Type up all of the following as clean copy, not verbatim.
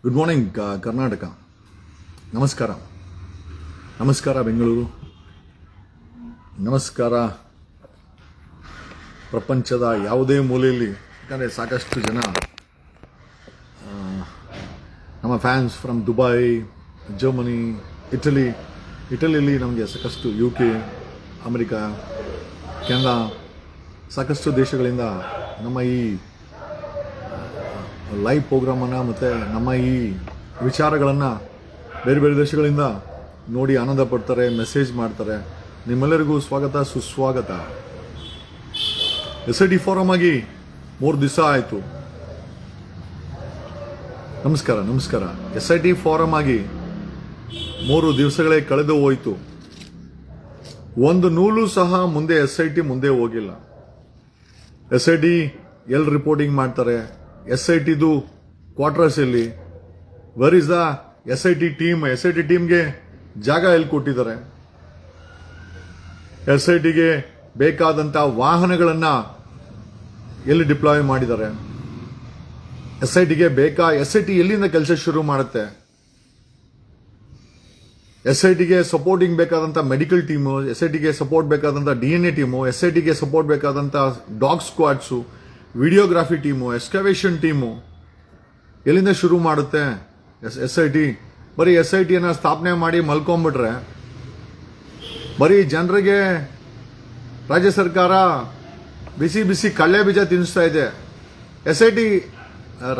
Good morning Karnataka. ನಮಸ್ಕಾರ. ನಮಸ್ಕಾರ ಬೆಂಗಳೂರು. ನಮಸ್ಕಾರ ಪ್ರಪಂಚದ ಯಾವುದೇ ಮೂಲೆಯಲ್ಲಿ. ಯಾಕಂದರೆ ಸಾಕಷ್ಟು ಜನ ನಮ್ಮ ಫ್ಯಾನ್ಸ್ ಫ್ರಮ್ ದುಬೈ, ಜರ್ಮನಿ, ಇಟಲಿಯಲ್ಲಿ ನಮಗೆ ಸಾಕಷ್ಟು UK, ಅಮೆರಿಕಾ, ಕೆನಡಾ, ಸಾಕಷ್ಟು ದೇಶಗಳಿಂದ ನಮ್ಮ ಈ ಲೈವ್ ಪ್ರೋಗ್ರಾಮನ್ನು ಮತ್ತು ನಮ್ಮ ಈ ವಿಚಾರಗಳನ್ನು ಬೇರೆ ಬೇರೆ ದೇಶಗಳಿಂದ ನೋಡಿ ಆನಂದ ಪಡ್ತಾರೆ, ಮೆಸೇಜ್ ಮಾಡ್ತಾರೆ. ನಿಮ್ಮೆಲ್ಲರಿಗೂ ಸ್ವಾಗತ, ಸುಸ್ವಾಗತ. SIT ಫಾರಮ್ ಆಗಿ 3 ದಿವಸ ಆಯಿತು. ನಮಸ್ಕಾರ. SIT ಫಾರಮ್ ಆಗಿ 3 ದಿವಸಗಳೇ ಕಳೆದು ಹೋಯಿತು. ಒಂದು ನೂಲು ಸಹ ಮುಂದೆ SIT ಮುಂದೆ ಹೋಗಿಲ್ಲ. SIT ಎಲ್ಲಿ ರಿಪೋರ್ಟಿಂಗ್ ಮಾಡ್ತಾರೆ? SITದು ಕ್ವಾರ್ಟರ್ಸ್ ಎಲ್ಲಿ? Where is the SIT team? SIT ಟೀಮ್ಗೆ ಜಾಗ ಎಲ್ಲಿ ಕೊಟ್ಟಿದ್ದಾರೆ? SITಗೆ ಬೇಕಾದಂಥ ವಾಹನಗಳನ್ನು ಎಲ್ಲಿ ಡಿಪ್ಲಾಯ್ ಮಾಡಿದ್ದಾರೆ? SITಗೆ SIT ಎಲ್ಲಿಂದ ಕೆಲಸ ಶುರು ಮಾಡುತ್ತೆ? SITಗೆ ಸಪೋರ್ಟಿಂಗ್ ಬೇಕಾದಂಥ ಮೆಡಿಕಲ್ ಟೀಮು, SITಗೆ ಸಪೋರ್ಟ್ ಬೇಕಾದಂಥ DNA ಟೀಮು, SITಗೆ ಸಪೋರ್ಟ್ ಬೇಕಾದಂಥ dog squads, videography team, excavation team ಎಲ್ಲಿಂದ ಶುರು ಮಾಡುತ್ತೆ? SIT ಬರೀ SITಯನ್ನು ಸ್ಥಾಪನೆ ಮಾಡಿ ಮಲ್ಕೊಂಡ್ಬಿಟ್ರೆ ಬರೀ ಜನರಿಗೆ ರಾಜ್ಯ ಸರ್ಕಾರ ಬಿಸಿ ಕಳ್ಳೆ ಬೀಜ ತಿನ್ನಿಸ್ತಾ ಇದೆ. SIT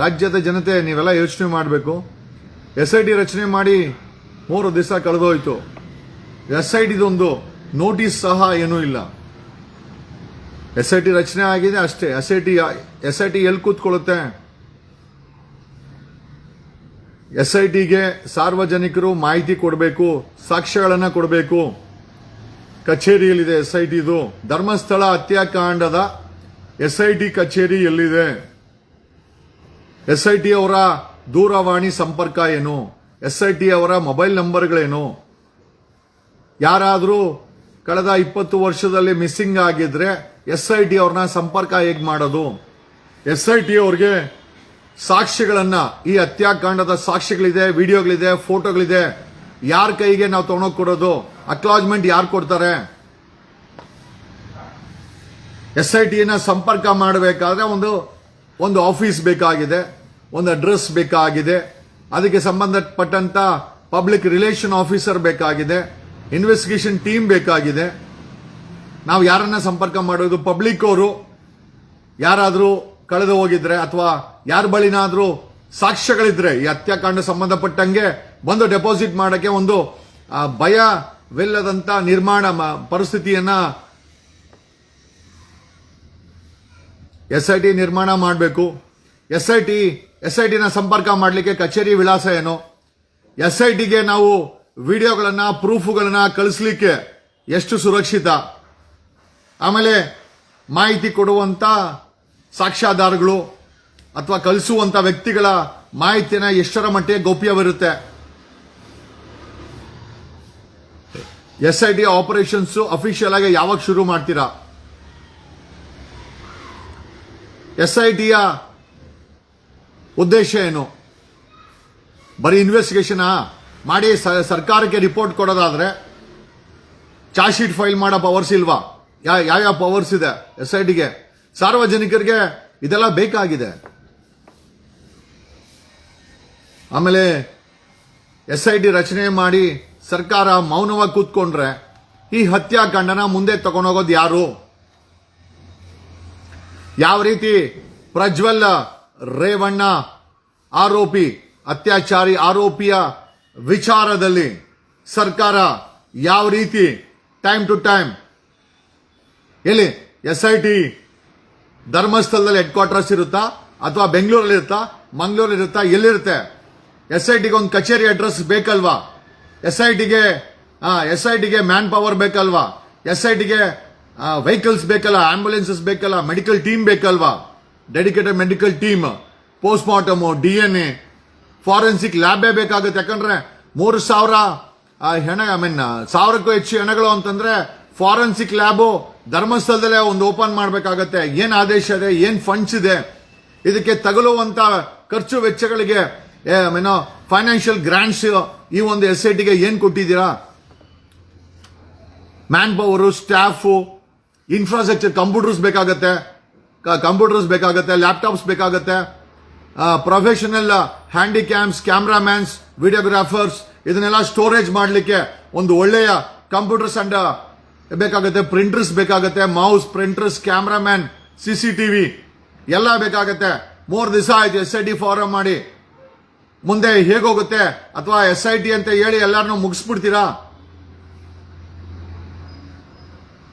ರಾಜ್ಯದ ಜನತೆ ನೀವೆಲ್ಲ ಯೋಚನೆ ಮಾಡಬೇಕು. SIT ರಚನೆ ಮಾಡಿ 3 ದಿವಸ ಕಳೆದೋಯ್ತು. SITದೊಂದು ನೋಟಿಸ್ ಸಹ ಏನೂ ಇಲ್ಲ. SIT ರಚನೆ ಆಗಿದೆ ಅಷ್ಟೇ. SIT ಎಲ್ಲಿ ಕೂತ್ಕೊಳ್ಳುತ್ತೆ? SITಗೆ ಸಾರ್ವಜನಿಕರು ಮಾಹಿತಿ ಕೊಡಬೇಕು, ಸಾಕ್ಷ್ಯಗಳನ್ನು ಕೊಡಬೇಕು. ಕಚೇರಿಯಲ್ಲಿದೆ SITದು. ಧರ್ಮಸ್ಥಳ ಹತ್ಯಾಕಾಂಡದ SIT ಕಚೇರಿ ಎಲ್ಲಿದೆ? SIT ಅವರ ದೂರವಾಣಿ ಸಂಪರ್ಕ ಏನು? SIT ಅವರ ಮೊಬೈಲ್ ನಂಬರ್ಗಳೇನು? ಯಾರಾದರೂ ಕಳೆದ 20 ವರ್ಷದಲ್ಲಿ ಮಿಸ್ಸಿಂಗ್ ಆಗಿದ್ರೆ SIT ಅವ್ರನ್ನ ಸಂಪರ್ಕ ಹೇಗೆ ಮಾಡೋದು? SIT ಅವ್ರಿಗೆ ಸಾಕ್ಷ್ಯಗಳನ್ನ, ಈ ಹತ್ಯಾಕಾಂಡದ ಸಾಕ್ಷ್ಯಗಳಿದೆ, ವಿಡಿಯೋಗಳಿದೆ, ಫೋಟೋಗಳಿದೆ, ಯಾರ ಕೈಗೆ ನಾವು ತಗೊಂಡೋಗಿ ಕೊಡೋದು? ಅಕ್ಲಾಜ್ಮೆಂಟ್ ಯಾರು ಕೊಡ್ತಾರೆ? SITನ ಸಂಪರ್ಕ ಮಾಡಬೇಕಾದ್ರೆ ಒಂದು ಆಫೀಸ್ ಬೇಕಾಗಿದೆ, ಒಂದು ಅಡ್ರೆಸ್ ಬೇಕಾಗಿದೆ, ಅದಕ್ಕೆ ಸಂಬಂಧಪಟ್ಟಂತ ಪಬ್ಲಿಕ್ ರಿಲೇಷನ್ ಆಫೀಸರ್ ಬೇಕಾಗಿದೆ, ಇನ್ವೆಸ್ಟಿಗೇಷನ್ ಟೀಮ್ ಬೇಕಾಗಿದೆ. ನಾವು ಯಾರನ್ನ ಸಂಪರ್ಕ ಮಾಡೋದು? ಪಬ್ಲಿಕ್ ಅವರು ಯಾರಾದರೂ ಕಳೆದು ಹೋಗಿದ್ರೆ ಅಥವಾ ಯಾರ ಬಳಿನಾದ್ರೂ ಸಾಕ್ಷ್ಯಗಳಿದ್ರೆ ಈ ಹತ್ಯಾಕಾಂಡ ಸಂಬಂಧಪಟ್ಟಂಗೆ ಬಂದು ಡೆಪಾಸಿಟ್ ಮಾಡಕ್ಕೆ ಒಂದು ಭಯವಿಲ್ಲದಂತ ನಿರ್ಮಾಣ ಪರಿಸ್ಥಿತಿಯನ್ನ SIT ನಿರ್ಮಾಣ ಮಾಡಬೇಕು. SITನ ಸಂಪರ್ಕ ಮಾಡಲಿಕ್ಕೆ ಕಚೇರಿ ವಿಳಾಸ ಏನು? SITಗೆ ನಾವು ವಿಡಿಯೋಗಳನ್ನ, ಪ್ರೂಫ್ಗಳನ್ನ ಕಳಿಸ್ಲಿಕ್ಕೆ ಎಷ್ಟು ಸುರಕ್ಷಿತ? ಆಮೇಲೆ ಮಾಹಿತಿ ಕೊಡುವಂತ ಸಾಕ್ಷ್ಯಾಧಾರಗಳು ಅಥವಾ ಕಳಿಸುವಂತ ವ್ಯಕ್ತಿಗಳ ಮಾಹಿತಿನ ಎಷ್ಟರ ಮಟ್ಟಿಗೆ ಗೌಪ್ಯವಿರುತ್ತೆ? SIT ಆಪರೇಷನ್ಸ್ ಅಫಿಷಿಯಲ್ ಆಗಿ ಯಾವಾಗ ಶುರು ಮಾಡ್ತೀರಾ? SITಯ ಉದ್ದೇಶ ಏನು? ಬರೀ ಇನ್ವೆಸ್ಟಿಗೇಷನ್ ಮಾಡಿ ಸರ್ಕಾರಕ್ಕೆ ರಿಪೋರ್ಟ್ ಕೊಡೋದಾದ್ರೆ ಚಾರ್ಜ್ ಶೀಟ್ ಫೈಲ್ ಮಾಡೋ ಪವರ್ಸ್ ಇಲ್ವಾ? ಯಾವ ಪವರ್ಸ್ ಇದೆ SITಗೆ? ಸಾರ್ವಜನಿಕರಿಗೆ ಇದೆಲ್ಲ ಬೇಕಾಗಿದೆ. ಆಮೇಲೆ SIT ರಚನೆ ಮಾಡಿ ಸರ್ಕಾರ ಮೌನವಾಗಿ ಕೂತ್ಕೊಂಡ್ರೆ ಈ ಹತ್ಯಾಕಾಂಡನ ಮುಂದೆ ತಗೊಂಡೋಗೋದು ಯಾರು? ಯಾವ ರೀತಿ ಪ್ರಜ್ವಲ್ ರೇವಣ್ಣ ಆರೋಪಿ, ಅತ್ಯಾಚಾರಿ ಆರೋಪಿಯ ವಿಚಾರದಲ್ಲಿ ಸರ್ಕಾರ ಯಾವ ರೀತಿ ಟೈಮ್ ಟು ಟೈಮ್ ಎಲ್ಲಿ SIT ಧರ್ಮಸ್ಥಳದಲ್ಲಿ ಹೆಡ್ ಕ್ವಾರ್ಟರ್ಸ್ ಇರುತ್ತಾ ಅಥವಾ ಬೆಂಗಳೂರಲ್ಲಿ ಇರುತ್ತಾ, ಮಂಗಳೂರಲ್ಲಿ ಇರುತ್ತಾ, ಎಲ್ಲಿರುತ್ತೆ? SITಗೆ ಒಂದು ಕಚೇರಿ ಅಡ್ರೆಸ್ ಬೇಕಲ್ವಾ? SITಗೆ ಮ್ಯಾನ್ ಪವರ್ ಬೇಕಲ್ವಾ? SITಗೆ ವೆಹಿಕಲ್ಸ್ ಬೇಕಲ್ಲ, ಆಂಬ್ಯುಲೆನ್ಸಸ್ ಬೇಕಲ್ಲ, ಮೆಡಿಕಲ್ ಟೀಮ್ ಬೇಕಲ್ವಾ? Dedicated medical team, post mortem, DNA, forensic ಲ್ಯಾಬೇ ಬೇಕಾಗುತ್ತೆ. ಯಾಕಂದ್ರೆ 1,000ಕ್ಕೂ ಹೆಚ್ಚು ಹೆಣಗಳು ಅಂತಂದ್ರೆ ಫಾರೆನ್ಸಿಕ್ ಲ್ಯಾಬು ಧರ್ಮಸ್ಥಳದಲ್ಲೇ ಒಂದು ಓಪನ್ ಮಾಡಬೇಕಾಗತ್ತೆ. ಏನ್ ಆದೇಶ ಇದೆ, ಏನ್ ಫಂಡ್ಸ್ ಇದೆ, ಇದಕ್ಕೆ ತಗಲುವಂತ ಖರ್ಚು ವೆಚ್ಚಗಳಿಗೆ ಏನೋ ಫೈನಾನ್ಷಿಯಲ್ ಗ್ರಾಂಟ್ಸ್ ಈ ಒಂದು SIT ಗೆ ಏನ್ ಕೊಟ್ಟಿದ್ದೀರಾ? Man power, staff, infrastructure, computers ಬೇಕಾಗತ್ತೆ, ಲ್ಯಾಪ್ಟಾಪ್ಸ್ ಬೇಕಾಗತ್ತೆ, ಪ್ರೊಫೆಷನಲ್ ಹ್ಯಾಂಡಿಕ್ಯಾಮ್ಸ್, ಕ್ಯಾಮ್ರಾಮ್ಯಾನ್ಸ್, ವಿಡಿಯೋಗ್ರಾಫರ್ಸ್, ಇದನ್ನೆಲ್ಲ ಸ್ಟೋರೇಜ್ ಮಾಡಲಿಕ್ಕೆ ಒಂದು ಒಳ್ಳೆಯ ಕಂಪ್ಯೂಟರ್ಸ್ ಅಂಡ್ ಬೇಕಾಗತ್ತೆ, ಪ್ರಿಂಟರ್ಸ್ ಬೇಕಾಗತ್ತೆ, ಮೌಸ್, ಪ್ರಿಂಟರ್ಸ್, ಕ್ಯಾಮ್ರಾಮ್ಯಾನ್, CCTV ಎಲ್ಲ ಬೇಕಾಗತ್ತೆ. 3 ದಿವಸ ಆಯ್ತು SIT ಫಾರಂ ಮಾಡಿ. ಮುಂದೆ ಹೇಗೋಗುತ್ತೆ? ಅಥವಾ SIT ಅಂತ ಹೇಳಿ ಎಲ್ಲಾರನ್ನೂ ಮುಗಿಸ್ಬಿಡ್ತೀರಾ?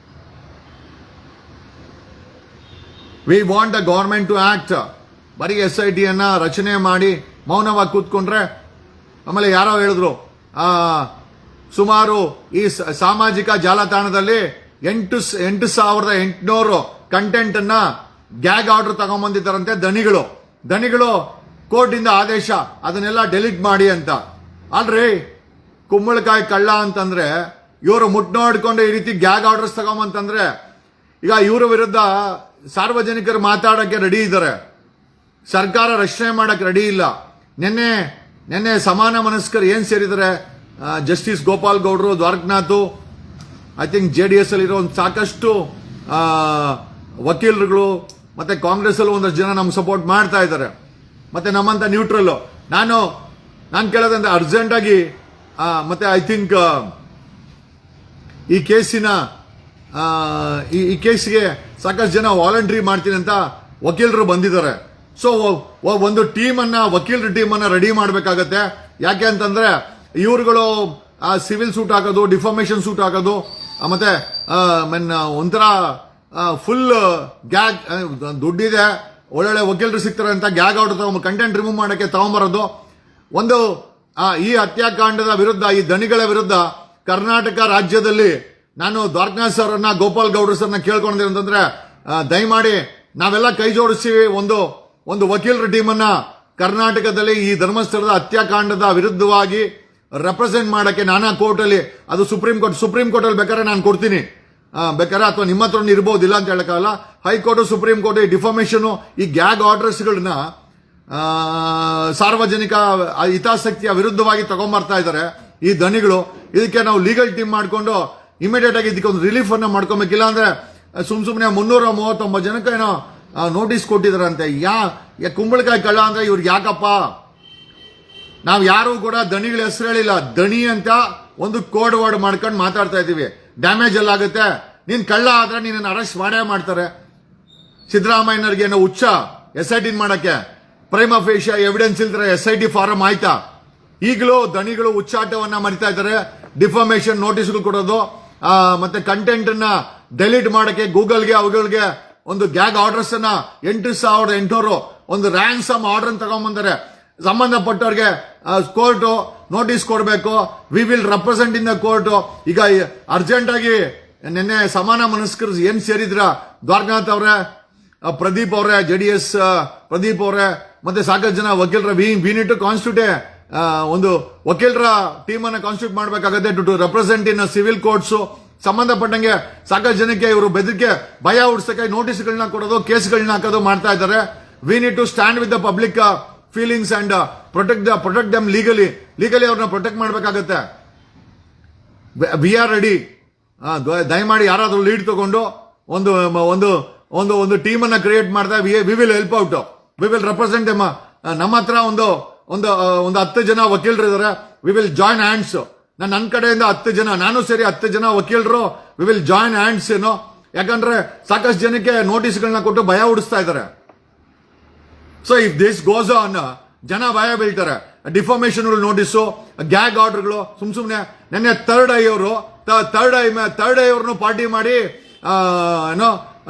We want the government to act. ಬರೀ SIT ಅನ್ನ ರಚನೆ ಮಾಡಿ ಮೌನವಾಗಿ ಕೂತ್ಕೊಂಡ್ರೆ, ಆಮೇಲೆ ಯಾರೋ ಹೇಳಿದ್ರು ಸುಮಾರು ಈ ಸಾಮಾಜಿಕ ಜಾಲತಾಣದಲ್ಲಿ 8,800 ಕಂಟೆಂಟ್ ಅನ್ನ ಗ್ಯಾಗ್ ಆರ್ಡರ್ ತಗೊಂಡ್ಬಂದಿದ್ದಾರಂತೆ ದಣಿಗಳು ಕೋರ್ಟ್ ಇಂದ ಆದೇಶ, ಅದನ್ನೆಲ್ಲ ಡೆಲೀಟ್ ಮಾಡಿ ಅಂತ. ಅಲ್ರಿ ಕುಂಬಳಕಾಯಿ ಕಳ್ಳ ಅಂತಂದ್ರೆ ಇವರು ಮುಟ್ನೋಡ್ಕೊಂಡು ಈ ರೀತಿ ಗ್ಯಾಗ್ ಆರ್ಡರ್ಸ್ ತಗೊಂಬಂತಂದ್ರೆ, ಈಗ ಇವರ ವಿರುದ್ಧ ಸಾರ್ವಜನಿಕರು ಮಾತಾಡಕ್ಕೆ ರೆಡಿ ಇದ್ದಾರೆ, ಸರ್ಕಾರ ರಕ್ಷಣೆ ಮಾಡಕ್ಕೆ ರೆಡಿ ಇಲ್ಲ. ನಿನ್ನೆ ಸಮಾನ ಮನಸ್ಕರು ಏನ್ ಸೇರಿದ್ದಾರೆ? ಜಸ್ಟಿಸ್ ಗೋಪಾಲ್ ಗೌಡ್ರು, ದ್ವಾರಕನಾಥ್, ಐ ಥಿಂಕ್ JDS ಅಲ್ಲಿ ಇರೋ ಒಂದು ಸಾಕಷ್ಟು ವಕೀಲರುಗಳು, ಮತ್ತೆ ಕಾಂಗ್ರೆಸ್ ಅಲ್ಲಿ ಒಂದಷ್ಟು ಜನ ನಮ್ಗೆ ಸಪೋರ್ಟ್ ಮಾಡ್ತಾ ಇದ್ದಾರೆ, ಮತ್ತೆ ನಮ್ಮಂತ ನ್ಯೂಟ್ರಲ್. ನಾನು ಕೇಳೋದಂದ್ರೆ ಅರ್ಜೆಂಟ್ ಆಗಿ ಮತ್ತೆ ಐ ಥಿಂಕ್ ಈ ಕೇಸಿಗೆ ಸಾಕಷ್ಟು ಜನ ವಾಲಂಟ್ರಿ ಮಾಡ್ತೀನಿ ಅಂತ ವಕೀಲರು ಬಂದಿದ್ದಾರೆ. ಸೊ ಒಂದು ವಕೀಲರ ಟೀಮ್ ಅನ್ನ ರೆಡಿ ಮಾಡಬೇಕಾಗತ್ತೆ. ಯಾಕೆ ಅಂತಂದ್ರೆ ಇವ್ರುಗಳು ಸಿವಿಲ್ ಸೂಟ್ ಹಾಕೋದು, ಡಿಫಾಮೇಶನ್ ಸೂಟ್ ಹಾಕೋದು, ಮತ್ತೆ ಒಂಥರ ಫುಲ್ ಗ್ಯಾಗ್, ದುಡ್ಡಿದೆ, ಒಳ್ಳೊಳ್ಳೆ ವಕೀಲರು ಸಿಗ್ತಾರೆ ಅಂತ ಗ್ಯಾಗ್ ಆರ್ಡರ್ ಕಂಟೆಂಟ್ ರಿಮೂವ್ ಮಾಡಕ್ಕೆ ತಗೊಂಬರೋದು. ಒಂದು ಈ ಹತ್ಯಾಕಾಂಡದ ವಿರುದ್ಧ, ಈ ದಣಿಗಳ ವಿರುದ್ಧ ಕರ್ನಾಟಕ ರಾಜ್ಯದಲ್ಲಿ ನಾನು ದ್ವಾರಕನಾಥ್ ಸರ್ನ, ಗೋಪಾಲ್ ಗೌಡ್ರ ಸರ್ನ ಕೇಳ್ಕೊಂಡಿದ್ದೀನಿ ಅಂತಂದ್ರೆ, ದಯಮಾಡಿ ನಾವೆಲ್ಲ ಕೈ ಜೋಡಿಸಿ ಒಂದು ವಕೀಲರ ಟೀಮ್ ಅನ್ನ ಕರ್ನಾಟಕದಲ್ಲಿ ಈ ಧರ್ಮಸ್ಥಳದ ಹತ್ಯಾಕಾಂಡದ ವಿರುದ್ಧವಾಗಿ ರೆಪ್ರೆಸೆಂಟ್ ಮಾಡಕ್ಕೆ ನಾನಾ ಕೋರ್ಟ್ ಅಲ್ಲಿ, ಅದು ಸುಪ್ರೀಂ ಕೋರ್ಟ್ ಅಲ್ಲಿ ಬೇಕಾದ್ರೆ ನಾನು ಕೊಡ್ತೀನಿ, ಬೇಕಾದ್ರೆ ಅಥವಾ ನಿಮ್ಮ ಹತ್ರ ಇರ್ಬೋದು, ಇಲ್ಲ ಅಂತ ಹೇಳಕ್ಕಾಗಲ್ಲ. ಹೈಕೋರ್ಟ್, ಸುಪ್ರೀಂ ಕೋರ್ಟ್ ಈ ಡಿಫಾಮೇಶನ್, ಈ ಗ್ಯಾಗ್ ಆರ್ಡರ್ಸ್ಗಳನ್ನ ಸಾರ್ವಜನಿಕ ಹಿತಾಸಕ್ತಿಯ ವಿರುದ್ಧವಾಗಿ ತಗೊಂಡ್ಬರ್ತಾ ಇದ್ದಾರೆ ಈ ದಣಿಗಳು. ಇದಕ್ಕೆ ನಾವು ಲೀಗಲ್ ಟೀಮ್ ಮಾಡ್ಕೊಂಡು ಇಮಿಡಿಯೇಟ್ ಆಗಿ ಇದಕ್ಕೆ ಒಂದು ರಿಲೀಫ್ ಅನ್ನ ಮಾಡ್ಕೊಬೇಕಿಲ್ಲ ಅಂದ್ರೆ ಸುಮ್ನೆ 339 ಜನಕ್ಕೆ ಏನೋ ನೋಟಿಸ್ ಕೊಟ್ಟಿದಾರಂತೆ. ಕುಂಬಳಕಾಯಿ ಕಳ್ಳ ಅಂದ್ರೆ ಇವ್ರಿಗೆ ಯಾಕಪ್ಪ? ನಾವ್ ಯಾರು ಕೂಡ ದಣಿಗಳ ಹೆಸರು ಹೇಳಿಲ್ಲ. ದಣಿ ಅಂತ ಒಂದು ಕೋಡ್ ವರ್ಡ್ ಮಾಡ್ಕೊಂಡು ಮಾತಾಡ್ತಾ ಇದೀವಿ. ಡ್ಯಾಮೇಜ್ ಎಲ್ಲ ಆಗುತ್ತೆ. ನೀನ್ ಕಳ್ಳ ಆದ್ರೆ ನೀನನ್ನ ಅರೆಸ್ಟ್ ಮಾಡೇ ಮಾಡ್ತಾರೆ. ಸಿದ್ದರಾಮಯ್ಯನವ್ರಿಗೆ ಏನೋ ಹುಚ್ಚ SIT ಮಾಡಕ್ಕೆ? ಪ್ರೈಮ ಫೇಶಿಯಾ ಎವಿಡೆನ್ಸ್ ಇಲ್ದ್ರೆ SIT ಫಾರಂ ಆಯ್ತಾ? ಈಗಲೂ ದಣಿಗಳು ಹುಚ್ಚಾಟವನ್ನ ಮರಿತಾ ಇದ್ದಾರೆ. ಡಿಫಾಮೇಶನ್ ನೋಟಿಸ್ಗಳು ಕೊಡೋದು, ಮತ್ತೆ ಕಂಟೆಂಟ್ ಅನ್ನ ಡೆಲೀಟ್ ಮಾಡಕ್ಕೆ ಗೂಗಲ್ಗೆ ಅವುಗಳಿಗೆ ಒಂದು ಗ್ಯಾಗ್ ಆರ್ಡರ್ಸ್ ಅನ್ನ 8,800 ಒಂದು ರ್ಯಾನ್ಸಮ್ ಆರ್ಡರ್ ತಗೊಂಡ್ಬಂದರೆ ಸಂಬಂಧಪಟ್ಟವ್ರಿಗೆ ಕೋರ್ಟ್ ನೋಟಿಸ್ ಕೊಡಬೇಕು. V will represent in the court. ಈಗ ಅರ್ಜೆಂಟ್ ಆಗಿ ನಿನ್ನೆ ಸಮಾನ ಮನಸ್ಕರು ಏನ್ ಸೇರಿದ್ರ, ದ್ವಾರಕನಾಥ್ ಅವರೇ, ಪ್ರದೀಪ್ ಅವರೇ, JDS ಪ್ರದೀಪ್ ಅವರೇ, ಮತ್ತೆ ಸಾಕಷ್ಟು ಜನ ವಕೀಲರ, ವಿ ನೀಡ್ ಟು ಕಾನ್ಸ್ಟಿಟ್ಯೂಟ್ ಒಂದು ವಕೀಲರ ಟೀಮ್ ಅನ್ನ ಕಾನ್ಸ್ಟಿಟ್ಯೂಟ್ ಮಾಡಬೇಕಾಗುತ್ತೆ to represent in civil courts. ಸಂಬಂಧಪಟ್ಟಂಗೆ ಸಾಕಷ್ಟು ಜನಕ್ಕೆ ಇವರು ಬೆದರಿಕೆ, ಭಯ ಹುಡ್ಸಕ್ಕೆ ನೋಟಿಸ್ಗಳನ್ನ ಕೊಡೋದು, ಕೇಸ್ಗಳನ್ನ ಹಾಕೋದು ಮಾಡ್ತಾ ಇದ್ದಾರೆ. We need to stand with the public feelings and protect them legally ಅವ್ರನ್ನ ಪ್ರೊಟೆಕ್ಟ್ ಮಾಡಬೇಕಾಗತ್ತೆ. We are ready. ದಯಮಾಡಿ ಯಾರಾದ್ರೂ ಲೀಡ್ ತಗೊಂಡು ಒಂದು ಟೀಮ್ ಅನ್ನ ಕ್ರಿಯೇಟ್ ಮಾಡ್ತಾ we will help out. We will represent ನಮ್ಮ ಹತ್ರ ಒಂದು 10 ಜನ ವಕೀಲರು ಇದಾರೆ. We will join hands. ನನ್ನ ಕಡೆಯಿಂದ 10 ಜನ, ನಾನು ಸೇರಿ 10 ಜನ ವಕೀಲರು, ವಿ ವಿಲ್ ಜಾಯಿನ್ ಹ್ಯಾಂಡ್ಸ್. ಏನೋ ಯಾಕಂದ್ರೆ ಸಾಕಷ್ಟು ಜನಕ್ಕೆ ನೋಟಿಸ್ಗಳನ್ನ ಕೊಟ್ಟು ಭಯ ಹುಡಿಸ್ತಾ ಇದ್ದಾರೆ. So if this goes on, ಜನ ಭಯ ಬೀಳ್ತಾರೆ. ಡಿಫಾಮೇಶನ್ ನೋಟಿಸು, ಗ್ಯಾಗ್ ಆರ್ಡರ್ಗಳು, ಸುಮ್ನೆ ನೆನ್ನೆ ಥರ್ಡ್ ಐ ಅವ್ರನ್ನು ಪಾರ್ಟಿ ಮಾಡಿ ಏನೋ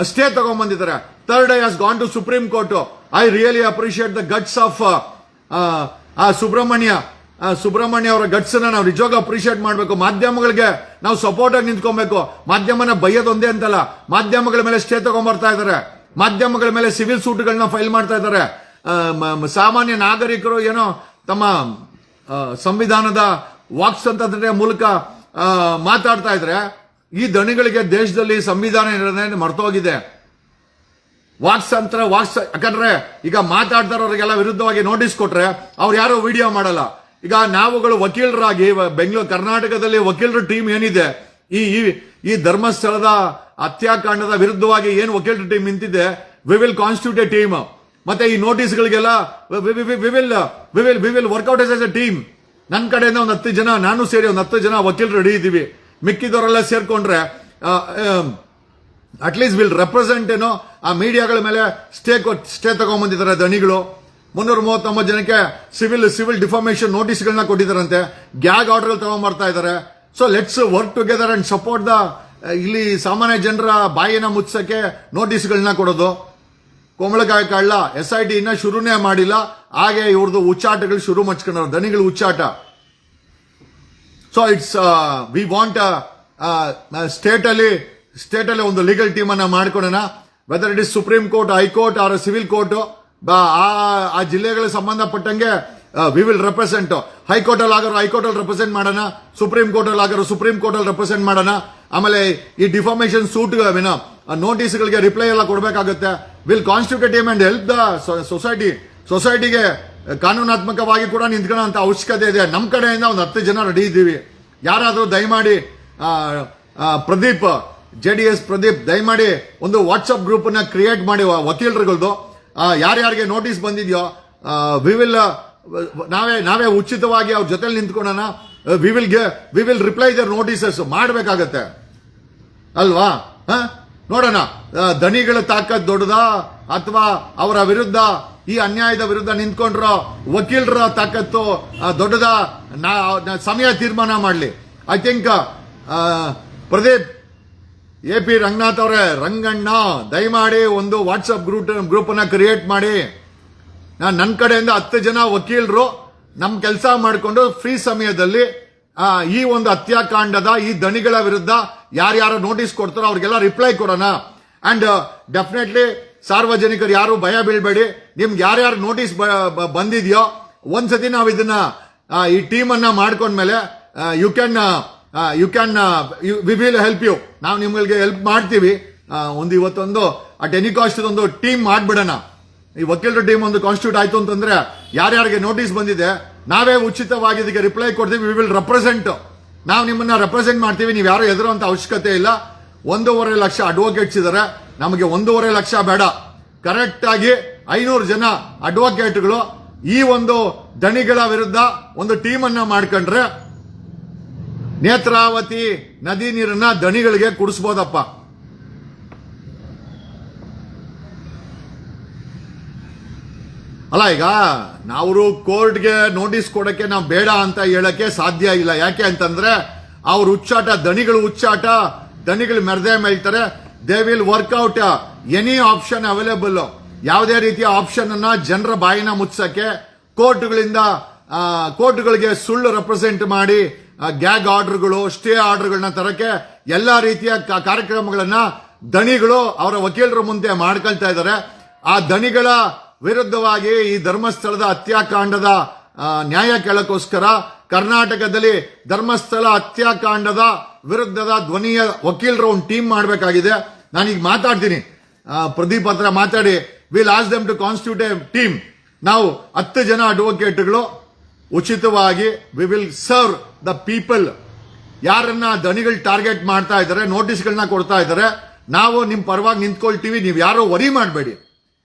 ಸ್ಟೇ ತಗೊಂಡ್ಬಂದಿದ್ದಾರೆ. Third I has gone to supreme court. I really appreciate the guts of Subrahmanya ಅವರ ಗಟ್ಸ್ ಅನ್ನ ನಾವು ನಿಜವಾಗ ಅಪ್ರಿಶಿಯೇಟ್ ಮಾಡಬೇಕು. ಮಾಧ್ಯಮಗಳಿಗೆ ನಾವು ಸಪೋರ್ಟ್ ಆಗಿ ನಿಂತ್ಕೊಬೇಕು. ಮಾಧ್ಯಮನ ಬೈಯೋದೊಂದೇ ಅಂತಲ್ಲ, ಮಾಧ್ಯಮಗಳ ಮೇಲೆ ಸ್ಟೇ ತಗೊಂಡ್ಬರ್ತಾ ಇದ್ದಾರೆ, ಮಾಧ್ಯಮಗಳ ಮೇಲೆ ಸಿವಿಲ್ ಸೂಟ್ಗಳನ್ನ ಫೈಲ್ ಮಾಡ್ತಾ ಇದ್ದಾರೆ. ಸಾಮಾನ್ಯ ನಾಗರಿಕರು ಏನೋ ತಮ್ಮ ಸಂವಿಧಾನದ ವಾಕ್ ಸ್ವಾತಂತ್ರ್ಯ ಮೂಲಕ ಮಾತಾಡ್ತಾ ಇದ್ರೆ, ಈ ದಣಿಗಳಿಗೆ ದೇಶದಲ್ಲಿ ಸಂವಿಧಾನ ಇರೋದೇ ಮರ್ತೋಗಿದೆ. ಯಾಕಂದ್ರೆ ಈಗ ಮಾತಾಡ್ತಾರವ್ರಿಗೆಲ್ಲ ವಿರುದ್ಧವಾಗಿ ನೋಟಿಸ್ ಕೊಟ್ರೆ ಅವ್ರು ಯಾರು ವಿಡಿಯೋ ಮಾಡಲ್ಲ. ಈಗ ನಾವುಗಳು ವಕೀಲರಾಗಿ ಬೆಂಗಳೂರು ಕರ್ನಾಟಕದಲ್ಲಿ ವಕೀಲರ ಟೀಮ್ ಏನಿದೆ, ಈ ಧರ್ಮಸ್ಥಳದ ಹತ್ಯಾಕಾಂಡದ ವಿರುದ್ಧವಾಗಿ ಏನು ವಕೀಲರ ಟೀಮ್ ನಿಂತಿದೆ, we will constitute a team. ಮತ್ತೆ ಈ ನೋಟಿಸ್ಗಳಿಗೆಲ್ಲ we will work out as a team. ನನ್ನ ಕಡೆಯಿಂದ ಒಂದು 10 ಜನ, ನಾನು ಸೇರಿ ಒಂದು 10 ಜನ ವಕೀಲರು ರೆಡಿ ಇದ್ದೀವಿ. ಮಿಕ್ಕಿದವರೆಲ್ಲ ಸೇರ್ಕೊಂಡ್ರೆ ಅಟ್ಲೀಸ್ಟ್ ವಿಲ್ ರೆಪ್ರೆಸೆಂಟ್ ಏನೋ ಆ ಮೀಡಿಯಾಗಳ ಮೇಲೆ ಸ್ಟೇ ತಗೊಂಡ್ಬಂದಿದ್ದಾರೆ ದಣಿಗಳು. 339 ಜನಕ್ಕೆ ಸಿವಿಲ್ ಡಿಫಾರ್ಮೇಶನ್ ನೋಟಿಸ್ಗಳನ್ನ ಕೊಟ್ಟಿದ್ದಾರಂತೆ, ಗ್ಯಾಗ್ ಆರ್ಡರ್ ತಗೊಂಡ್ಬರ್ತಾ ಇದ್ದಾರೆ. So let's work together and support ಇಲ್ಲಿ ಸಾಮಾನ್ಯ ಜನರ ಬಾಯಿನ ಮುಚ್ಚಕ್ಕೆ ನೋಟಿಸ್ಗಳನ್ನ ಕೊಡೋದು. ಕೋಮಳಕಾಯಿ ಕಳ್ಳ SIT ಇನ್ನ ಶುರುನೇ ಮಾಡಿಲ್ಲ, ಹಾಗೆ ಇವ್ರದ್ದು ಉಚ್ಚಾಟಗಳು ಶುರು ಮಚ್ಕೊಂಡ್ರು, ದನಿಗಳು ಉಚ್ಚಾಟ. So it's we want state ಅಲ್ಲಿ ಒಂದು ಲೀಗಲ್ ಟೀಮ್ ಅನ್ನ ಮಾಡ್ಕೊಳ್ಳೋಣ. Whether it is supreme court, high court or civil court, ಆ ಜಿಲ್ಲೆಗಳಿಗೆ ಸಂಬಂಧಪಟ್ಟಂಗೆ ವಿ ವಿಲ್ ರೆಪ್ರೆಸೆಂಟ್. ಹೈಕೋರ್ಟ್ ಅಲ್ಲಿ ಆಗೋರು ಹೈಕೋರ್ಟ್ ಅಲ್ಲಿ ರೆಪ್ರೆಸೆಂಟ್ ಮಾಡೋಣ, ಸುಪ್ರೀಂ ಕೋರ್ಟ್ ಅಲ್ಲಿ ಆಗೋರು ಸುಪ್ರೀಂ ಕೋರ್ಟ್ ಅಲ್ಲಿ ರೆಪ್ರೆಸೆಂಟ್ ಮಾಡೋಣ. ಆಮೇಲೆ ಈ ಡಿಫಾರ್ಮೇಶನ್ ಸೂಟ್ ನೋಟಿಸ್ಗಳಿಗೆ ರಿಪ್ಲೈ ಎಲ್ಲ ಕೊಡಬೇಕಾಗುತ್ತೆ. Will constitute team and help the ಸೊಸೈಟಿಗೆ ಕಾನೂನಾತ್ಮಕವಾಗಿ ಕೂಡ ನಿಂತ್ಕೊಳ್ಳೋ ಅಂತ ಅವಶ್ಯಕತೆ ಇದೆ. ನಮ್ಮ ಕಡೆಯಿಂದ ಒಂದು 10 ಜನ ರೆಡಿ ಇದ್ದೀವಿ. ಯಾರಾದರೂ ದಯಮಾಡಿ ಪ್ರದೀಪ್ JDS ಪ್ರದೀಪ್ ದಯಮಾಡಿ ಒಂದು ವಾಟ್ಸ್ಆಪ್ ಗ್ರೂಪ್ ಅನ್ನ ಕ್ರಿಯೇಟ್ ಮಾಡಿ ವಕೀಲರುಗಳದು. ಯಾರ್ಯಾರಿಗೆ ನೋಟಿಸ್ ಬಂದಿದೆಯೋ ನಾವೇ ಉಚಿತವಾಗಿ ಅವ್ರ ಜೊತೆಲಿ ನಿಂತ್ಕೊಳ್ಳೋಣ. We will reply their notices ಮಾಡಬೇಕಾಗತ್ತೆ ಅಲ್ವಾ? ನೋಡೋಣ ದನಿಗಳ ತಾಕತ್ ದೊಡ್ಡದಾ ಅಥವಾ ಅವರ ವಿರುದ್ಧ ಈ ಅನ್ಯಾಯದ ವಿರುದ್ಧ ನಿಂತ್ಕೊಂಡ್ರೋ ವಕೀಲರ ತಾಕತ್ತು ದೊಡ್ಡದಾ, ಸಮಯ ತೀರ್ಮಾನ ಮಾಡಲಿ. I think Pradeep AP Ranganath ಅವರೇ, ರಂಗಣ್ಣ ದಯಮಾಡಿ ಒಂದು ವಾಟ್ಸ್ಆಪ್ ಗ್ರೂಪ್ ಅನ್ನ ಕ್ರಿಯೇಟ್ ಮಾಡಿ. ನನ್ನ ಕಡೆಯಿಂದ 10 ಜನ ವಕೀಲರು ನಮ್ಮ ಕೆಲಸ ಮಾಡಿಕೊಂಡು ಫ್ರೀ ಸಮಯದಲ್ಲಿ ಈ ಒಂದು ಹತ್ಯಾಕಾಂಡದ ಈ ದಣಿಗಳ ವಿರುದ್ಧ ಯಾರ್ಯಾರು ನೋಟಿಸ್ ಕೊಡ್ತಾರೋ ಅವ್ರಿಗೆಲ್ಲ ರಿಪ್ಲೈ ಕೊಡೋಣ. ಅಂಡ್ ಡೆಫಿನೆಟ್ಲಿ ಸಾರ್ವಜನಿಕರು ಯಾರು ಭಯ ಬೀಳ್ಬೇಡಿ. ನಿಮ್ಗೆ ಯಾರ್ಯಾರು ನೋಟಿಸ್ ಬಂದಿದೆಯೋ ಒಂದ್ಸತಿ ನಾವು ಇದನ್ನ ಈ ಟೀಮ್ ಅನ್ನ ಮಾಡ್ಕೊಂಡ್ಮೇಲೆ you can we will help you. ನಾವು ನಿಮ್ಗಳಿಗೆ ಹೆಲ್ಪ್ ಮಾಡ್ತೀವಿ. ಇವತ್ತೊಂದು ಅಟ್ ಎನಿ ಕಾಸ್ಟ್ ಒಂದು ಟೀಮ್ ಮಾಡ್ಬಿಡೋಣ. ಈ ವಕೀಲರ ಟೀಮ್ ಒಂದು ಕಾನ್ಸ್ಟಿಟ್ಯೂಟ್ ಆಯ್ತು ಅಂತಂದ್ರೆ ಯಾರ್ಯಾರಿಗೆ ನೋಟಿಸ್ ಬಂದಿದೆ ನಾವೇ ಉಚಿತವಾಗಿ ಇದಕ್ಕೆ ರಿಪ್ಲೈ ಕೊಡ್ತೀವಿ. V will represent. ನಾವು ನಿಮ್ಮನ್ನ ರೆಪ್ರೆಸೆಂಟ್ ಮಾಡ್ತೀವಿ. ನೀವು ಯಾರು ಹೆದರುವಂತ ಅವಶ್ಯಕತೆ ಇಲ್ಲ. 1.5 ಲಕ್ಷ ಅಡ್ವೊಕೇಟ್ಸ್ ಇದ್ದಾರೆ. ನಮಗೆ 1.5 ಲಕ್ಷ ಬೇಡ. ಕರೆಕ್ಟ್ ಆಗಿ 500 ಜನ ಅಡ್ವೊಕೇಟ್ಗಳು ಈ ಒಂದು ದಣಿಗಳ ವಿರುದ್ಧ ಒಂದು ಟೀಮ್ ಅನ್ನ ಮಾಡ್ಕೊಂಡ್ರೆ ನೇತ್ರಾವತಿ ನದಿ ನೀರನ್ನ ದಣಿಗಳಿಗೆ ಕುಡಿಸಬಹುದಪ್ಪ. ಅಲ್ಲ, ಈಗ ನಾವು ಕೋರ್ಟ್ಗೆ ನೋಟಿಸ್ ಕೊಡಕ್ಕೆ ನಾವು ಬೇಡ ಅಂತ ಹೇಳಕ್ಕೆ ಸಾಧ್ಯ ಇಲ್ಲ. ಯಾಕೆ ಅಂತಂದ್ರೆ ಅವ್ರ ಉಚ್ಚಾಟ, ದಣಿಗಳು ಮೆರೆದೇ ಮೇಳ್ತಾರೆ. They will work out any option available. ಯಾವುದೇ ರೀತಿಯ ಆಪ್ಷನ್ ಅನ್ನ ಜನರ ಬಾಯಿನ ಮುಚ್ಚಕ್ಕೆ ಕೋರ್ಟ್ಗಳಿಗೆ ಸುಳ್ಳು ರೆಪ್ರೆಸೆಂಟ್ ಮಾಡಿ ಗ್ಯಾಗ್ ಆರ್ಡರ್ಗಳು, ಸ್ಟೇ ಆರ್ಡರ್ಗಳನ್ನ ತರಕ್ಕೆ ಎಲ್ಲಾ ರೀತಿಯ ಕಾರ್ಯಕ್ರಮಗಳನ್ನ ದಣಿಗಳು ಅವರ ವಕೀಲರ ಮುಂದೆ ಮಾಡ್ಕೊಳ್ತಾ ಇದ್ದಾರೆ. ಆ ದಣಿಗಳ ವಿರುದ್ಧವಾಗಿ ಈ ಧರ್ಮಸ್ಥಳದ ಹತ್ಯಾಕಾಂಡದ ನ್ಯಾಯ ಕೇಳಕ್ಕೋಸ್ಕರ ಕರ್ನಾಟಕದಲ್ಲಿ ಧರ್ಮಸ್ಥಳ ಹತ್ಯಾಕಾಂಡದ ವಿರುದ್ಧದ ಧ್ವನಿಯ ವಕೀಲರ ಒಂದು ಟೀಮ್ ಮಾಡಬೇಕಾಗಿದೆ. ನಾನೀಗ ಮಾತಾಡ್ತೀನಿ, ಪ್ರದೀಪ್ ಹತ್ರ ಮಾತಾಡಿ will ask them to constitute a team. ನಾವು 10 ಜನ ಅಡ್ವೊಕೇಟ್ಗಳು ಉಚಿತವಾಗಿ we will serve the people. ಯಾರನ್ನ ದಣಿಗಳು ಟಾರ್ಗೆಟ್ ಮಾಡ್ತಾ ಇದ್ದಾರೆ, ನೋಟಿಸ್ಗಳನ್ನ ಕೊಡ್ತಾ ಇದ್ದಾರೆ, ನಾವು ನಿಮ್ ಪರವಾಗಿ ನಿಂತ್ಕೊಳ್ತೀವಿ. ನೀವು ಯಾರು ವರಿ ಮಾಡಬೇಡಿ.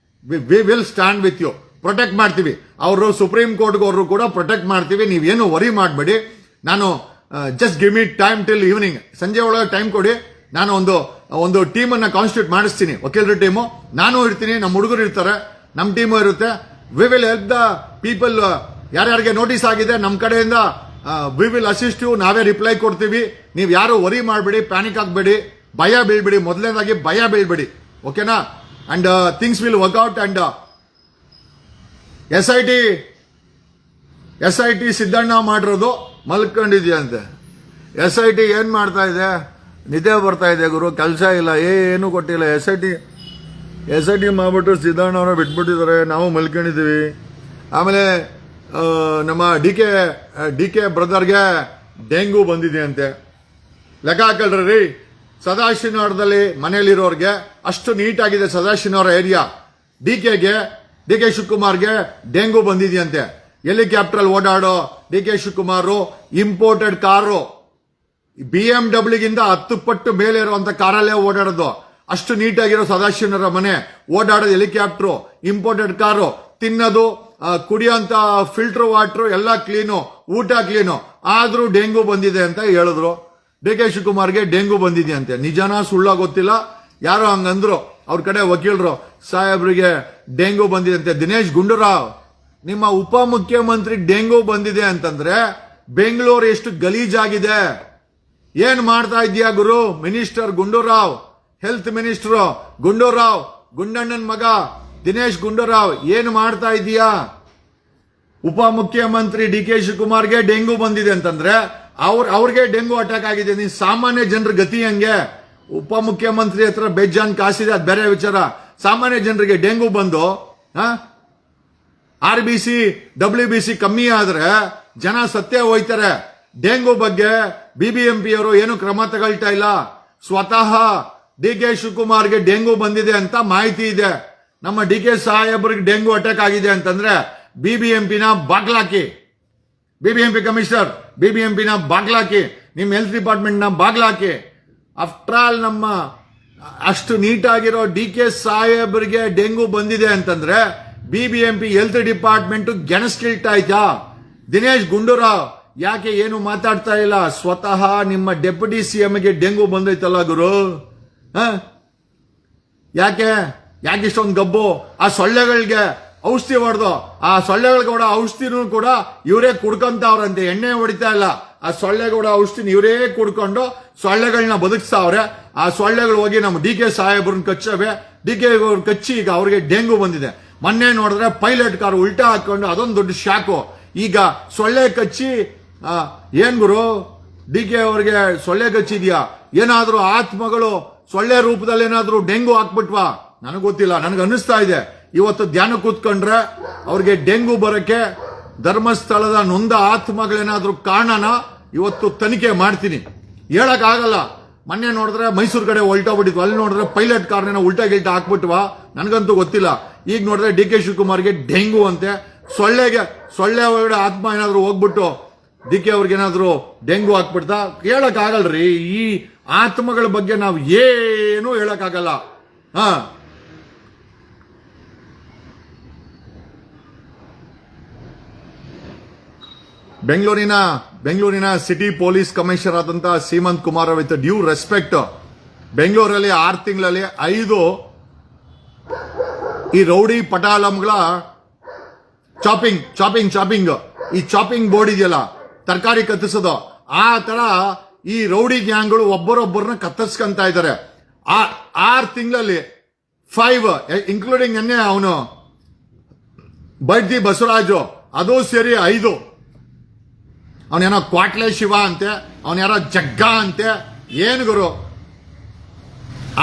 We will stand with you. Protect ಮಾಡ್ತೀವಿ. ಅವರು ಸುಪ್ರೀಂ ಕೋರ್ಟ್ಗೆ ಅವರು ಕೂಡ ಪ್ರೊಟೆಕ್ಟ್ ಮಾಡ್ತೀವಿ. ನೀವೇನು ವರಿ ಮಾಡಬೇಡಿ. ನಾನು just give me time till evening, ಸಂಜೆ ಒಳಗೆ ಟೈಮ್ ಕೊಡಿ. ನಾನು ಒಂದು ಟೀಮ್ ಅನ್ನ ಕಾನ್ಸ್ಟಿಟ್ಯೂಟ್ ಮಾಡಿಸ್ತೀನಿ, ವಕೀಲರ ಟೀಮು. ನಾನು ಇರ್ತೀನಿ, ನಮ್ಮ ಹುಡುಗರು ಇರ್ತಾರೆ, ನಮ್ಮ ಟೀಮು ಇರುತ್ತೆ. V will help the people. ಯಾರ್ಯಾರಿಗೆ ನೋಟಿಸ್ ಆಗಿದೆ ನಮ್ಮ ಕಡೆಯಿಂದ ವಿ ವಿಲ್ ಅಸಿಸ್ಟ್ ಯು. ನಾವೇ ರಿಪ್ಲೈ ಕೊಡ್ತೀವಿ. ನೀವು ಯಾರು ವರಿ ಮಾಡಬೇಡಿ, ಪ್ಯಾನಿಕ್ ಆಗಬೇಡಿ, ಭಯ ಬೀಳ್ಬೇಡಿ. ಮೊದಲನೇದಾಗಿ ಭಯ ಬೀಳ್ಬೇಡಿ, ಓಕೆನಾ? And things will work out. And SIT Siddanna ಮಾಡಿರೋದು ಮಲ್ಕೊಂಡಿದ್ಯಂತೆ. SIT ಏನ್ ಮಾಡ್ತಾ ಇದೆ? ನಿದ್ದೆ ಬರ್ತಾ ಇದೆ ಗುರು, ಕೆಲಸ ಇಲ್ಲ, ಏನು ಕೊಟ್ಟಿಲ್ಲ. SIT ಮಾಡ್ಬಿಟ್ಟು ಸಿದ್ದಣ್ಣ ಅವರ ಬಿಟ್ಬಿಟ್ಟಿದ್ದಾರೆ. ನಾವು ಮಲ್ಕೊಂಡಿದ್ದೀವಿ. ಆಮೇಲೆ ನಮ್ಮ ಡಿ ಕೆ ಬ್ರದರ್ಗೆ ಡೆಂಗು ಬಂದಿದೆಯಂತೆ. ಲೆಕ್ಕ ಹಾಕಲ್ರಿ. ಸದಾಶಿವನಗರದಲ್ಲಿ ಮನೆಯಲ್ಲಿರೋರ್ಗೆ ಅಷ್ಟು ನೀಟಾಗಿದೆ ಸದಾಶಿವನಗರ ಏರಿಯಾ. ಡಿ ಕೆ ಶಿವಕುಮಾರ್ಗೆ ಡೆಂಗು ಬಂದಿದೆಯಂತೆ. ಹೆಲಿಕಾಪ್ಟರ್ ಓಡಾಡೋ D K Shivakumar imported car, BMW ಗಿಂತ 10 ಪಟ್ಟು ಮೇಲೆ ಇರುವಂತ ಕಾರಲ್ಲೇ ಓಡಾಡೋದು. ಅಷ್ಟು ನೀಟಾಗಿರೋ ಸದಾಶಿವನಗರ ಮನೆ, ಓಡಾಡೋದು ಹೆಲಿಕಾಪ್ಟರ್, ಇಂಪೋರ್ಟೆಡ್ ಕಾರು, ತಿನ್ನೋದು ಕುಡಿಯೋಂತ ಫಿಲ್ಟರ್ ವಾಟರ್ ಎಲ್ಲ ಕ್ಲೀನು, ಊಟ ಕ್ಲೀನು. ಆದ್ರೂ ಡೆಂಗು ಬಂದಿದೆ ಅಂತ ಹೇಳಿದ್ರು. ಡಿ ಕೆ ಶಿವಕುಮಾರ್ಗೆ ಡೆಂಗು ಬಂದಿದೆಯಂತೆ. ನಿಜನಾ ಸುಳ್ಳ ಗೊತ್ತಿಲ್ಲ, ಯಾರೋ ಹಂಗಂದ್ರು. ಅವ್ರ ಕಡೆ ವಕೀಲರು ಸಾಹೇಬ್ರಿಗೆ ಡೆಂಗು ಬಂದಿದೆ ಅಂತೆ. ದಿನೇಶ್ ಗುಂಡೂರಾವ್, ನಿಮ್ಮ ಉಪಮುಖ್ಯಮಂತ್ರಿ ಡೆಂಗು ಬಂದಿದೆ ಅಂತಂದ್ರೆ ಬೆಂಗಳೂರು ಎಷ್ಟು ಗಲೀಜಾಗಿದೆ. ಏನ್ ಮಾಡ್ತಾ ಇದೀಯಾ ಗುರು? Minister Gundu Rao, health minister Gundu Rao, ಗುಂಡಣ್ಣನ್ ಮಗ ದಿನೇಶ್ ಗುಂಡೂರಾವ್, ಏನು ಮಾಡ್ತಾ ಇದೀಯಾ? ಉಪಮುಖ್ಯಮಂತ್ರಿ ಡಿ ಕೆ ಶಿವಕುಮಾರ್ಗೆ ಡೆಂಗು ಬಂದಿದೆ ಅಂತಂದ್ರೆ ಅವ್ರಿಗೆ ಡೆಂಗು ಅಟ್ಯಾಕ್ ಆಗಿದೆ. ನೀನ್ ಸಾಮಾನ್ಯ ಜನರ ಗತಿ ಹಂಗೆ. ಉಪಮುಖ್ಯಮಂತ್ರಿ ಹತ್ರ ಬೇಜಾನ್ ಕಾಸಿದೆ, ಅದು ಬೇರೆ ವಿಚಾರ. ಸಾಮಾನ್ಯ ಜನರಿಗೆ ಡೆಂಗು ಬಂದು RBC WBC ಕಮ್ಮಿ ಆದ್ರೆ ಜನ ಸತ್ತೇ ಹೋಯ್ತಾರೆ. ಡೆಂಗು ಬಗ್ಗೆ BBMP ಅವರು ಏನು ಕ್ರಮ ತಗೊಳ್ತಾ ಇಲ್ಲ. ಸ್ವತಃ ಡಿ ಕೆ ಶಿವಕುಮಾರ್ಗೆ ಡೆಂಗು ಬಂದಿದೆ ಅಂತ ಮಾಹಿತಿ ಇದೆ. ನಮ್ಮ ಡಿ ಕೆ ಸಾಹೇಬ್ರಿಗೆ ಡೆಂಗು ಅಟ್ಯಾಕ್ ಆಗಿದೆ ಅಂತಂದ್ರೆ BBMPನ ಬಾಗ್ಲಾಕಿ, BBMP ಕಮಿಷನರ್ BBMPನ ಬಾಗ್ಲಾಕಿ, ನಿಮ್ಮ ಹೆಲ್ತ್ ಡಿಪಾರ್ಟ್ಮೆಂಟ್ನ ಬಾಗ್ಲಾಕಿ. ಆಫ್ಟರ್ ಆಲ್ ನಮ್ಮ ಅಷ್ಟು ನೀಟಾಗಿರೋ ಡಿ ಕೆ ಸಾಹೇಬ್ರಿಗೆ ಡೆಂಗು ಬಂದಿದೆ ಅಂತಂದ್ರೆ BBMP ಹೆಲ್ತ್ ಡಿಪಾರ್ಟ್ಮೆಂಟ್ ಗೆಣಸ್ಕಿಳ್ತಾಯ್ತಾ? ದಿನೇಶ್ ಗುಂಡೂರಾವ್ ಯಾಕೆ ಏನು ಮಾತಾಡ್ತಾ ಇಲ್ಲ? ಸ್ವತಃ ನಿಮ್ಮ ಡೆಪ್ಯೂಟಿ CMಗೆ ಡೆಂಗು ಬಂದೈತಲ್ಲ ಗುರು. ಯಾಕೆ ಇಷ್ಟೊಂದು ಗಬ್ಬು? ಆ ಸೊಳ್ಳೆಗಳಿಗೆ ಔಷಧಿ ಹೊಡೆದು, ಆ ಸೊಳ್ಳೆಗಳಿಗೆ ಕೂಡ ಔಷಧಿನೂ ಕೂಡ ಇವರೇ ಕುಡ್ಕೊಂತಾವ್ರಂತೆ. ಎಣ್ಣೆ ಹೊಡಿತಾ ಇಲ್ಲ, ಆ ಸೊಳ್ಳೆಗಳ ಔಷಧಿನ ಇವರೇ ಕುಡ್ಕೊಂಡು ಸೊಳ್ಳೆಗಳನ್ನ ಬದುಕಿಸ್ತಾವ್ರೆ. ಆ ಸೊಳ್ಳೆಗಳು ಹೋಗಿ ನಮ್ಮ ಡಿ ಕೆ ಸಾಹೇಬ್ರನ್ನ ಕಚ್ಚವೆ. ಡಿ ಕೆ ಕಚ್ಚಿ ಈಗ ಅವ್ರಿಗೆ ಡೆಂಗು ಬಂದಿದೆ. ಮೊನ್ನೆ ನೋಡಿದ್ರೆ ಪೈಲಟ್ ಕಾರ್ ಉಲ್ಟಾ ಹಾಕೊಂಡು ಅದೊಂದು ದೊಡ್ಡ ಶಾಕು. ಈಗ ಸೊಳ್ಳೆ ಕಚ್ಚಿ ಏನ್ ಗುರು ಡಿ ಕೆ ಅವ್ರಿಗೆ ಸೊಳ್ಳೆ ಕಚ್ಚಿದ್ಯಾ? ಏನಾದ್ರೂ ಆತ್ಮಗಳು ಸೊಳ್ಳೆ ರೂಪದಲ್ಲಿ ಏನಾದ್ರೂ ಡೆಂಗು ಹಾಕ್ಬಿಟ್ವಾ? ನನಗೆ ಗೊತ್ತಿಲ್ಲ. ನನಗೆ ಅನ್ನಿಸ್ತಾ ಇದೆ ಇವತ್ತು ಧ್ಯಾನ ಕೂತ್ಕೊಂಡ್ರೆ ಅವ್ರಿಗೆ ಡೆಂಗು ಬರಕ್ಕೆ ಧರ್ಮಸ್ಥಳದ ನೊಂದ ಆತ್ಮಗಳೇನಾದ್ರೂ ಕಾರಣನ ಇವತ್ತು ತನಿಖೆ ಮಾಡ್ತೀನಿ. ಹೇಳಕ್ ಆಗಲ್ಲ. ಮೊನ್ನೆ ನೋಡಿದ್ರೆ ಮೈಸೂರು ಕಡೆ ಹೊಲ್ಟೋಗ್ಬಿಟ್ಟಿದ್ವು, ಅಲ್ಲಿ ನೋಡಿದ್ರೆ ಪೈಲಟ್ ಕಾರ್ನ ಉಲ್ಟಾ ಗಿಲ್ಟಾ ಹಾಕ್ಬಿಟ್ವಾ? ನನಗಂತೂ ಗೊತ್ತಿಲ್ಲ. ಈಗ ನೋಡಿದ್ರೆ ಡಿ ಕೆ ಶಿವಕುಮಾರ್ಗೆ ಡೆಂಗು ಅಂತೆ. ಸೊಳ್ಳೆ ಒಳಗಡೆ ಆತ್ಮ ಏನಾದ್ರು ಹೋಗ್ಬಿಟ್ಟು ಡಿ ಕೆ ಅವ್ರಿಗೇನಾದ್ರು ಡೆಂಗು ಹಾಕ್ಬಿಡ್ತಾ? ಹೇಳಕ್ ಆಗಲ್ರಿ. ಈ ಆತ್ಮಗಳ ಬಗ್ಗೆ ನಾವು ಏನು ಹೇಳಕ್ ಆಗಲ್ಲ. ಬೆಂಗಳೂರಿನ ಸಿಟಿ ಪೊಲೀಸ್ ಕಮಿಷನರ್ ಆದಂತಹ Seemanth Kumar with due respect, ಬೆಂಗಳೂರಲ್ಲಿ 6 ತಿಂಗಳಲ್ಲಿ 5 ಈ ರೌಡಿ ಪಟಾಲಂಗಳ ಚಾಪಿಂಗ್ ಈ ಚಾಪಿಂಗ್ ಬೋರ್ಡ್ ಇದೆಯಲ್ಲ, ತರಕಾರಿ ಕತ್ತಿಸೋದು, ಆ ತರ ಈ ರೌಡಿ ಗ್ಯಾಂಗ್ಗಳು ಒಬ್ಬರೊಬ್ಬರನ್ನ ಕತ್ತರಿಸ್ಕೊಂತ ಇದ್ದಾರೆ. 6 ತಿಂಗಳಲ್ಲಿ 5 ಇನ್ಕ್ಲೂಡಿಂಗ್ ನೆನ್ನೆ ಅವನು ಬಡ್ಡಿ ಬಸವರಾಜು, ಅದು ಸೇರಿ 5. ಅವನೇನೋ ಕ್ವಾಟ್ಲೆ ಶಿವ ಅಂತೆ, ಅವನ್ಯಾರೋ ಜಗ್ಗ ಅಂತೆ. ಏನು ಗುರು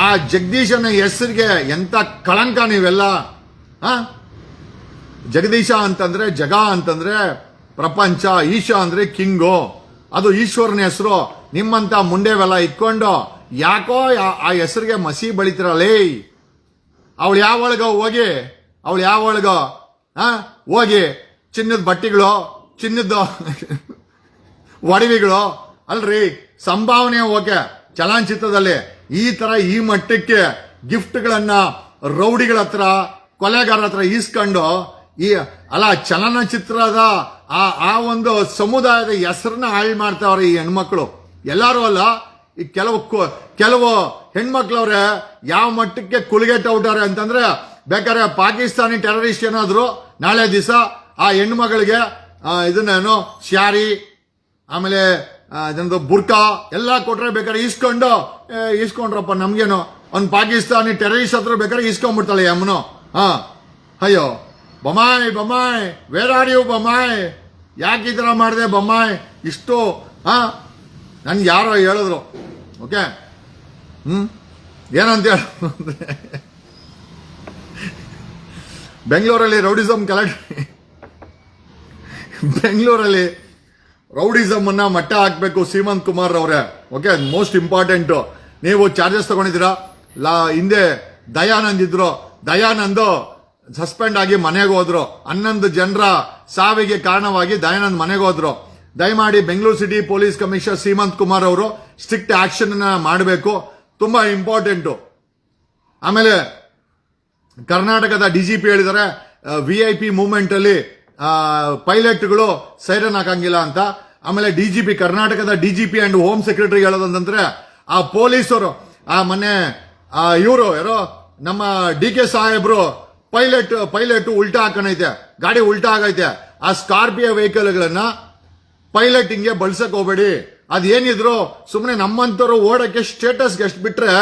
ಆ ಜಗದೀಶನ ಹೆಸರಿಗೆ ಎಂತ ಕಳಂಕ ನೀವೆಲ್ಲ. ಜಗದೀಶ ಅಂತಂದ್ರೆ ಜಗ ಅಂತಂದ್ರೆ ಪ್ರಪಂಚ, ಈಶ ಅಂದ್ರೆ ಕಿಂಗು, ಅದು ಈಶ್ವರನ ಹೆಸರು. ನಿಮ್ಮಂತ ಮುಂಡೆವೆಲ್ಲ ಇಟ್ಕೊಂಡು ಯಾಕೋ ಆ ಹೆಸರಿಗೆ ಮಸಿ ಬಳಿತಿರಲೇ. ಅವಳು ಯಾವೊಳಗ ಹೋಗಿ ಚಿನ್ನದ ಬಟ್ಟೆಗಳು, ಚಿನ್ನದ ಒಡವೆಗಳು ಅಲ್ರಿ, ಸಂಭಾವನೆ ಓಕೆ. ಚಲನಚಿತ್ರದಲ್ಲಿ ಈ ತರ ಈ ಮಟ್ಟಕ್ಕೆ ಗಿಫ್ಟ್ಗಳನ್ನ ರೌಡಿಗಳ ಹತ್ರ, ಕೊಲೆಗಾರ ಹತ್ರ ಈಸ್ಕೊಂಡು ಚಲನಚಿತ್ರದ ಆ ಒಂದು ಸಮುದಾಯದ ಹೆಸರನ್ನ ಹಾಳು ಮಾಡ್ತಾವ್ರೆ ಈ ಹೆಣ್ಮಕ್ಳು. ಎಲ್ಲಾರು ಅಲ್ಲ, ಈ ಕೆಲವು ಹೆಣ್ಮಕ್ಳವ್ರೆ ಯಾವ ಮಟ್ಟಕ್ಕೆ ಕುಲಿಗೆಟ್ ಔಟಾರೆ ಅಂತಂದ್ರೆ, ಬೇಕಾದ್ರೆ ಪಾಕಿಸ್ತಾನಿ ಟೆರರಿಸ್ಟ್ ಏನಾದ್ರು ನಾಳೆ ದಿವಸ ಆ ಹೆಣ್ಮಗಳಿಗೆ ಇದನ್ನೇನು ಶಾರಿ, ಆಮೇಲೆ ಇದೊಂದು ಬುರ್ಕಾ ಎಲ್ಲ ಕೊಟ್ರೆ ಬೇಕಾದ್ರೆ ಈಸ್ಕೊಂಡ್ರಪ್ಪ ನಮ್ಗೇನು. ಅವ್ನು ಪಾಕಿಸ್ತಾನಿ ಟೆರರಿಸ್ಟ್ ಹತ್ರ ಬೇಕಾದ್ರೆ ಈಸ್ಕೊಂಡ್ಬಿಡ್ತಾಳೆ ಅಮ್ಮನು. ಅಯ್ಯೋ ಬಮಾಯ್ ವೇರ್ ಆರ್ ಯು ಬಮಾಯ್, ಯಾಕೆ ಈ ತರ ಮಾಡಿದೆ ಬಮಾಯ್? ಇಷ್ಟು ನನ್ಗೆ ಯಾರೋ ಹೇಳಿದ್ರು. ಓಕೆ, ಏನಂತ ಹೇಳಿದ್ರೆ ಬೆಂಗಳೂರಲ್ಲಿ ರೌಡಿಸಮ್ ಅನ್ನ ಮಟ್ಟ ಹಾಕ್ಬೇಕು ಸೀಮಂತ್ ಕುಮಾರ್ ಅವರೇ. ಓಕೆ, ಮೋಸ್ಟ್ ಇಂಪಾರ್ಟೆಂಟ್ ನೀವು ಚಾರ್ಜಸ್ ತಗೊಂಡಿದ್ದೀರಾ. ಹಿಂದೆ ದಯಾನಂದ್ ಇದ್ರು, ದಯಾನಂದ್ ಸಸ್ಪೆಂಡ್ ಆಗಿ ಮನೆಗೆ ಹೋದ್ರು. 11 ಜನರ ಸಾವಿಗೆ ಕಾರಣವಾಗಿ ದಯಾನಂದ್ ಮನೆಗೆ ಹೋದ್ರು. ದಯಮಾಡಿ Bengaluru city police commissioner Seemant Kumar ಅವರು ಸ್ಟ್ರಿಕ್ಟ್ ಆಕ್ಷನ್ ಮಾಡಬೇಕು, ತುಂಬಾ ಇಂಪಾರ್ಟೆಂಟು. ಆಮೇಲೆ ಕರ್ನಾಟಕದ ಡಿಜಿಪಿ ಹೇಳಿದ್ದಾರೆ VIP ಮೂವ್ಮೆಂಟ್ ಅಲ್ಲಿ ಪೈಲಟ್ಗಳು ಸೈರನ್ ಹಾಕಂಗಿಲ್ಲ ಅಂತ. ಆಮೇಲೆ ಡಿಜಿಪಿ, ಕರ್ನಾಟಕದ ಡಿಜಿಪಿ ಅಂಡ್ ಹೋಮ್ ಸೆಕ್ರೆಟರಿ ಹೇಳೋದಂತಂದ್ರೆ ಆ ಪೊಲೀಸರು ಮೊನ್ನೆ ಇವರು ಯಾರೋ ನಮ್ಮ DK ಸಾಹೇಬ್ರು ಪೈಲಟ್ ಉಲ್ಟಾ ಹಾಕಣೈತೆ, ಗಾಡಿ ಉಲ್ಟಾ ಆಗೈತೆ. ಆ ಸ್ಕಾರ್ಪಿಯೋ ವೆಹಿಕಲ್ಗಳನ್ನ ಪೈಲಟಿಂಗ್ಗೆ ಬಳಸಕ್ ಹೋಗ್ಬೇಡಿ. ಅದೇನಿದ್ರು ಸುಮ್ಮನೆ ನಮ್ಮಂತವ್ರು ಓಡಕ್ಕೆ ಸ್ಟೇಟಸ್ಗೆ ಎಷ್ಟು ಬಿಟ್ರೆ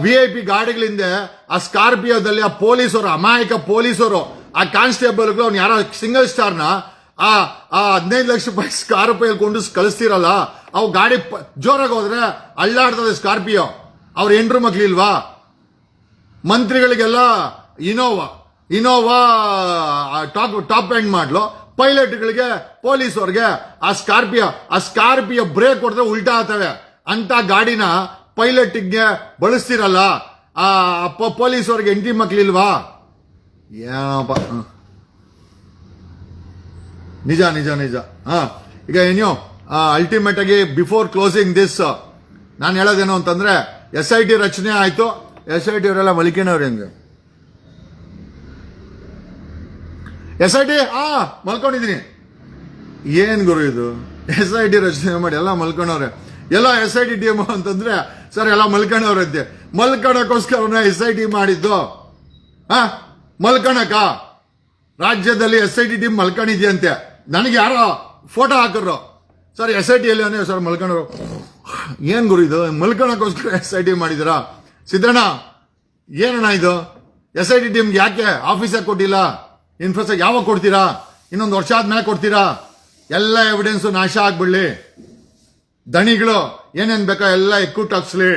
VIP ಗಾಡಿಗಳಿಂದ ಆ ಸ್ಕಾರ್ಪಿಯೋದಲ್ಲಿ ಆ ಪೊಲೀಸರು, ಅಮಾಯಕ ಪೊಲೀಸರು, ಆ ಕಾನ್ಸ್ಟೇಬಲ್ಗಳು ಅವ್ನು ಯಾರೋ ಸಿಂಗಲ್ ಸ್ಟಾರ್ನ ಆ 15 ಲಕ್ಷ ರೂಪಾಯಿ ಸ್ಕಾರ್ಪಿಯೋ ಕೊಂಡು ಕಳಿಸ್ತಿರಲ್ಲ, ಅವು ಗಾಡಿ ಜೋರಾಗಿ ಹೋದ್ರೆ ಅಳ್ಳಾಡ್ತದೆ ಸ್ಕಾರ್ಪಿಯೋ. ಅವ್ರ ಹೆಂಡ್ರು ಮಕ್ಳಿಲ್ವಾ? ಮಂತ್ರಿಗಳಿಗೆಲ್ಲ ಇನೋವಾ ಟಾಪ್ ಎಂಡ್ ಮಾಡ್ಲು, ಪೈಲಟ್ಗಳಿಗೆ ಪೊಲೀಸವ್ರಿಗೆ ಆ ಸ್ಕಾರ್ಪಿಯೋ ಬ್ರೇಕ್ ಹೊಡೆದ್ರೆ ಉಲ್ಟಾ ಆಗ್ತವೆ ಅಂತ ಗಾಡಿನ ಪೈಲಟ್ಗೆ ಬಳಸ್ತಿರಲ್ಲ. ಆ ಪೊಲೀಸವ್ರಿಗೆ ಹೆಂಡತಿ ಮಕ್ಳಿಲ್ವಾ? ಏನಪ್ಪ, ನಿಜ. ಈಗ ಏನೋ ಅಲ್ಟಿಮೇಟ್ ಆಗಿ ಬಿಫೋರ್ ಕ್ಲೋಸಿಂಗ್ ದಿಸ್ ನಾನು ಹೇಳೋದೇನು ಅಂತಂದ್ರೆ, SIT ರಚನೆ ಆಯ್ತು. SIT ಅವರೆಲ್ಲ ಮಲಿಕೆನವ್ರು ಹೆಂಗೆ SIT ಮಲ್ಕೊಂಡಿದೀನಿ. ಏನ್ ಗುರು ಇದು? SIT ರಚನೆ ಮಾಡಿ ಎಲ್ಲ ಮಲ್ಕೊಂಡವ್ರೆ. ಎಲ್ಲ SIT ಟೀಮ್ ಅಂತಂದ್ರೆ ಸರ್ ಎಲ್ಲ ಮಲ್ಕೊಂಡವ್ರಂತೆ. ಮಲ್ಕೊಳಕ್ಕೋಸ್ಕರ SIT ಮಾಡಿದ್ದು. ಮಲ್ಕೊಳಕ ರಾಜ್ಯದಲ್ಲಿ SIT ಟೀಮ್ ಮಲ್ಕೊಂಡಿದ್ಯಂತೆ. ನನಗೆ ಯಾರೋ ಫೋಟೋ ಹಾಕಿದ್ರು, ಸರ್ SIT ಎಲ್ಲಿ ಅಂದ್ರೆ ಸರ್ ಮಲ್ಕೊಂಡ್ರು. ಏನ್ ಗುರು ಇದು? ಮಲ್ಕೊಳಕ್ಕೋಸ್ಕರ SIT ಮಾಡಿದಿರಾ? ಸಿದ್ದಣ್ಣ ಏನಣ್ಣ ಇದು? SIT ಟೀಮ್ಗೆ ಯಾಕೆ ಆಫೀಸಾಗ ಕೊಟ್ಟಿಲ್ಲ? ಇನ್ಫ್ರಾಸ್ಟ್ರಕ್ಚರ್ ಯಾವಾಗ ಕೊಡ್ತೀರಾ? ಇನ್ನೊಂದು ವರ್ಷ ಆದ್ಮೇಲೆ ಕೊಡ್ತೀರಾ? ಎಲ್ಲ ಎವಿಡೆನ್ಸು ನಾಶ ಆಗ್ಬಿಡ್ಲಿ. ದಣಿಗಳು ಏನೇನ್ ಬೇಕೋ ಎಲ್ಲ ಎಕ್ಕುಟ್ಟಾಕ್ಸ್ಲಿ.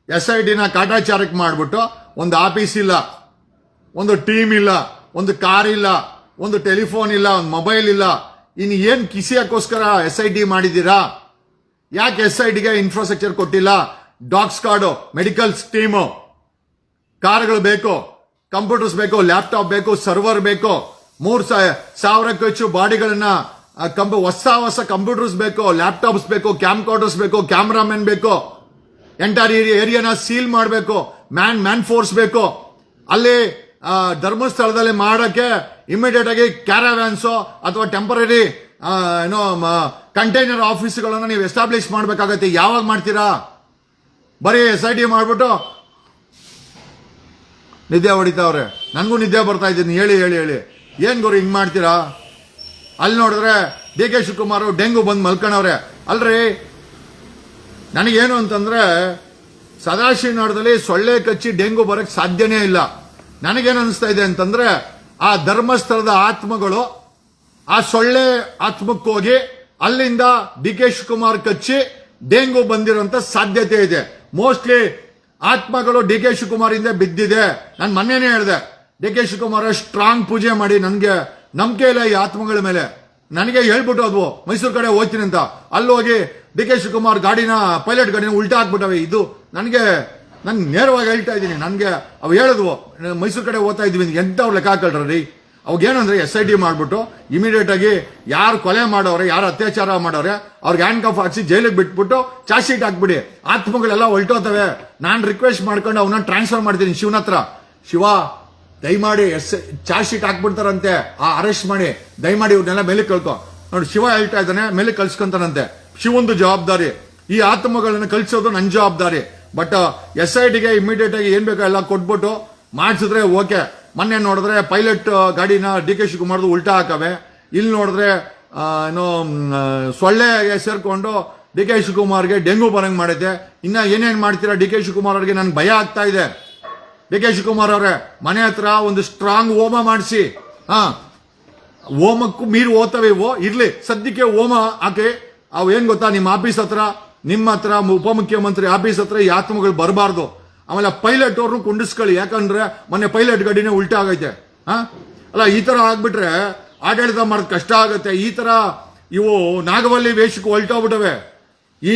SIT ನ ಕಾಟಾಚಾರಕ್ಕೆ ಮಾಡ್ಬಿಟ್ಟು ಒಂದು ಆಫೀಸ್ ಇಲ್ಲ, ಒಂದು ಟೀಮ್ ಇಲ್ಲ, ಒಂದು ಕಾರ್ ಇಲ್ಲ, ಒಂದು ಟೆಲಿಫೋನ್ ಇಲ್ಲ, ಒಂದು ಮೊಬೈಲ್ ಇಲ್ಲ. ಇನ್ನು ಏನ್ ಕಿಸಿಯಕ್ಕೋಸ್ಕರ SIT ಮಾಡಿದ್ದೀರಾ? ಯಾಕೆ SITಗೆ ಇನ್ಫ್ರಾಸ್ಟ್ರಕ್ಚರ್ ಕೊಟ್ಟಿಲ್ಲ? ಡಾಗ್ ಸ್ಕ್ವಾಡು, ಮೆಡಿಕಲ್ ಟೀಮು, ಕಾರ್ಗಳು ಬೇಕು, ಕಂಪ್ಯೂಟರ್ಸ್ ಬೇಕು, ಲ್ಯಾಪ್ಟಾಪ್ ಬೇಕು, ಸರ್ವರ್ ಬೇಕು, 3,000ಕ್ಕೂ ಹೆಚ್ಚು ಬಾಡಿಗಳನ್ನ ಹೊಸ ಕಂಪ್ಯೂಟರ್ಸ್ ಬೇಕು, ಲ್ಯಾಪ್ಟಾಪ್ಸ್ ಬೇಕು, ಕ್ಯಾಮ್ ಕಾರ್ಡರ್ಸ್ ಬೇಕು, ಕ್ಯಾಮ್ರಾಮನ್ ಬೇಕು, ಎಂಟೈರ್ ಏರಿಯಾನ ಸೀಲ್ ಮಾಡಬೇಕು, ಮ್ಯಾನ್ ಫೋರ್ಸ್ ಬೇಕು. ಅಲ್ಲಿ ಧರ್ಮಸ್ಥಳದಲ್ಲಿ ಮಾಡಕ್ಕೆ ಇಮಿಡಿಯೇಟ್ ಆಗಿ ಕ್ಯಾರಾವ್ಯಾನ್ಸೋ ಅಥವಾ ಟೆಂಪರರಿ ಕಂಟೈನರ್ ಆಫೀಸ್ಗಳನ್ನ ನೀವು ಎಸ್ಟಾಬ್ಲಿಷ್ ಮಾಡಬೇಕಾಗತ್ತೆ. ಯಾವಾಗ ಮಾಡ್ತೀರಾ? ಬರೀ SIT ಮಾಡ್ಬಿಟ್ಟು ನಿದ್ದೆ ಹೊಡಿತಾವ್ರೆ. ನನಗೂ ನಿದ್ದೆ ಬರ್ತಾ ಇದ್ದೀನಿ ಹೇಳಿ. ಏನ್ ಗುರು ಹಿಂಗ್ ಮಾಡ್ತೀರಾ? ಅಲ್ಲಿ ನೋಡಿದ್ರೆ DK ಶಿವಕುಮಾರ್ ಡೆಂಗು ಬಂದು ಮಲ್ಕೊಂಡವ್ರೆ. ಅಲ್ರಿ, ನನಗೇನು ಅಂತಂದ್ರೆ ಸದಾಶಿವನಗರದಲ್ಲಿ ಸೊಳ್ಳೆ ಕಚ್ಚಿ ಡೆಂಗು ಬರಕ್ ಸಾಧ್ಯನೇ ಇಲ್ಲ. ನನಗೇನು ಅನಿಸ್ತಾ ಇದೆ ಅಂತಂದ್ರೆ, ಆ ಧರ್ಮಸ್ಥಳದ ಆತ್ಮಗಳು ಆ ಸೊಳ್ಳೆ ಆತ್ಮಕ್ಕೆ ಹೋಗಿ ಅಲ್ಲಿಂದ DK ಶಿವಕುಮಾರ್ ಕಚ್ಚಿ ಡೆಂಗು ಬಂದಿರುವಂತ ಸಾಧ್ಯತೆ ಇದೆ. ಮೋಸ್ಟ್ಲಿ ಆತ್ಮಗಳು DK ಶಿವಕುಮಾರ್ ಇಂದ ಬಿದ್ದಿದೆ. ನಾನು ಮೊನ್ನೆನೇ ಹೇಳಿದೆ, DK ಶಿವಕುಮಾರ್ ಸ್ಟ್ರಾಂಗ್ ಪೂಜೆ ಮಾಡಿ. ನನಗೆ ನಂಬಿಕೆ ಇಲ್ಲ ಈ ಆತ್ಮಗಳ ಮೇಲೆ. ನನಗೆ ಹೇಳ್ಬಿಟ್ಟು ಅದ್ವು ಮೈಸೂರು ಕಡೆ ಹೋಗ್ತೀನಿ ಅಂತ. ಅಲ್ಲಿ ಹೋಗಿ DK ಶಿವಕುಮಾರ್ ಪೈಲಟ್ ಗಾಡಿನ ಉಲ್ಟಾ ಹಾಕ್ಬಿಟ್ಟವೆ. ಇದು ನಾನು ನೇರವಾಗಿ ಹೇಳ್ತಾ ಇದ್ದೀನಿ. ನನಗೆ ಅವು ಹೇಳಿದ್ವು ಮೈಸೂರು ಕಡೆ ಹೋಗ್ತಾ ಇದ್ವಿ, ಎಂತವ್ರು ಲೆಕ್ಕ ಹಾಕಳ್ರಿ. ಅವಾಗೇನಂದ್ರೆ SIT ಮಾಡ್ಬಿಟ್ಟು ಇಮಿಡಿಯೇಟ್ ಆಗಿ ಯಾರು ಕೊಲೆ ಮಾಡೋರೆ, ಯಾರು ಅತ್ಯಾಚಾರ ಮಾಡೋರೆ ಅವ್ರಿಗೆ ಹ್ಯಾಂಡ್ ಕಫ್ ಹಾಕ್ಸಿ ಜೈಲಿಗೆ ಬಿಟ್ಬಿಟ್ಟು ಚಾರ್ಜ್ ಶೀಟ್ ಹಾಕ್ಬಿಡಿ. ಆತ್ಮಗಳೆಲ್ಲ ಹೊಲ್ಟೋತವೆ. ನಾನು ರಿಕ್ವೆಸ್ಟ್ ಮಾಡ್ಕೊಂಡು ಅವನ್ನ ಟ್ರಾನ್ಸ್ಫರ್ ಮಾಡ್ತೀನಿ ಶಿವನ ಹತ್ರ. ಶಿವ, ದಯಮಾಡಿ ಚಾರ್ಜ್ ಶೀಟ್ ಹಾಕ್ಬಿಡ್ತಾರಂತೆ, ಅರೆಸ್ಟ್ ಮಾಡಿ, ದಯಮಾಡಿ ಇವ್ರನ್ನೆಲ್ಲ ಮೇಲೆ ಕಳ್ಕೊ. ನೋಡಿ, ಶಿವ ಹೇಳ್ತಾ ಇದ್ದಾನೆ ಮೇಲೆ ಕಳ್ಸ್ಕೊಂತಾನಂತೆ. ಶಿವಂದು ಜವಾಬ್ದಾರಿ, ಈ ಆತ್ಮಗಳನ್ನ ಕಳ್ಸೋದು ನನ್ನ ಜವಾಬ್ದಾರಿ. ಬಟ್ SITಗೆ ಇಮಿಡಿಯೇಟ್ ಆಗಿ ಏನ್ ಬೇಕೋ ಎಲ್ಲ ಕೊಟ್ಬಿಟ್ಟು ಮಾಡಿಸಿದ್ರೆ ಓಕೆ. ಮೊನ್ನೆ ನೋಡಿದ್ರೆ ಪೈಲಟ್ ಗಾಡಿನ DK ಶಿವಕುಮಾರ್ದು ಉಲ್ಟಾ ಹಾಕವೆ. ಇಲ್ಲಿ ನೋಡಿದ್ರೆ ಸೊಳ್ಳೆ ಸೇರ್ಕೊಂಡು DK ಶಿವಕುಮಾರ್ಗೆ ಡೆಂಗು ಬರಂಗ್ ಮಾಡೈತೆ. ಇನ್ನ ಏನೇನ್ ಮಾಡ್ತೀರಾ DK ಶಿವಕುಮಾರ್ ಅವ್ರಿಗೆ? ನನ್ಗೆ ಭಯ ಆಗ್ತಾ ಇದೆ. DK ಶಿವಕುಮಾರ್ ಅವರೇ, ಮನೆ ಹತ್ರ ಒಂದು ಸ್ಟ್ರಾಂಗ್ ಹೋಮ ಮಾಡಿಸಿ. ಹೋಮಕ್ಕೂ ಮೀರಿ ಓದ್ತವೆ ಇವು. ಇರ್ಲಿ, ಸದ್ಯಕ್ಕೆ ಹೋಮ ಹಾಕಿ. ಅವು ಏನ್ ಗೊತ್ತಾ, ನಿಮ್ಮ ಆಫೀಸ್ ಹತ್ರ, ನಿಮ್ಮ ಹತ್ರ, ಉಪಮುಖ್ಯಮಂತ್ರಿ ಆಫೀಸ್ ಹತ್ರ ಈ ಆತ್ಮಗಳು ಬರಬಾರ್ದು. ಆಮೇಲೆ ಪೈಲಟ್ ಅವ್ರನ್ನು ಕುಂಡಿಸ್ಕೊಳ್ಳಿ. ಯಾಕಂದ್ರೆ ಮೊನ್ನೆ ಪೈಲಟ್ ಗಾಡಿನೇ ಉಲ್ಟಾ ಆಗೈತೆ. ಅಲ್ಲ, ಈ ತರ ಆಗ್ಬಿಟ್ರೆ ಆಡಳಿತ ಮಾಡೋದು ಕಷ್ಟ ಆಗುತ್ತೆ. ಈ ತರ ಇವು ನಾಗವಲ್ಲಿ ವೇಷಕ್ಕೆ ಹೊಲ್ಟೋಗ್ಬಿಟ್ಟವೆ. ಈ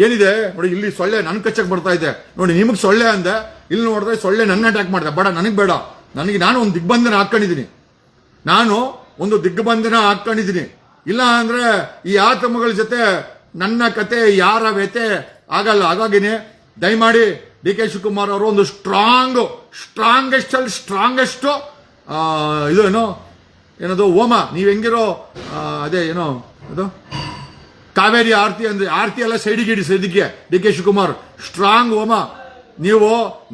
ಏನಿದೆ ನೋಡಿ, ಇಲ್ಲಿ ಸೊಳ್ಳೆ ನನ್ ಕಚ್ಚಕ್ ಬರ್ತಾ ಇದೆ ನೋಡಿ. ನಿಮಗ್ ಸೊಳ್ಳೆ ಅಂದೆ, ಇಲ್ಲಿ ನೋಡಿದ್ರೆ ಸೊಳ್ಳೆ ನನ್ನ ಅಟ್ಯಾಕ್ ಮಾಡಿದೆ. ಬೇಡ, ನನಗ್ ಬೇಡ. ನಾನು ಒಂದು ದಿಗ್ಬಂಧನ ಹಾಕೊಂಡಿದ್ದೀನಿ. ಇಲ್ಲ ಅಂದ್ರೆ ಈ ಆತಮಗಳ ಜೊತೆ ನನ್ನ ಕತೆ ಯಾರ ವ್ಯತೆ ಆಗಲ್ಲ. ಹಾಗಾಗಿನೇ ದಯಮಾಡಿ ಡಿ ಕೆ ಶಿವಕುಮಾರ್ ಅವರು ಒಂದು ಸ್ಟ್ರಾಂಗೆಸ್ಟ್ ಇದು ಏನದು ಹೋಮ, ನೀವ್ ಹೆಂಗಿರೋ ಅದೇ ಏನೋ ಅದು ಕಾವೇರಿ ಆರತಿ ಅಂದ್ರೆ ಆರತಿ ಎಲ್ಲ ಸೈಡಿಗೆ ಡಿ ಕೆ ಶಿವಕುಮಾರ್ ಸ್ಟ್ರಾಂಗ್ ಹೋಮ. ನೀವು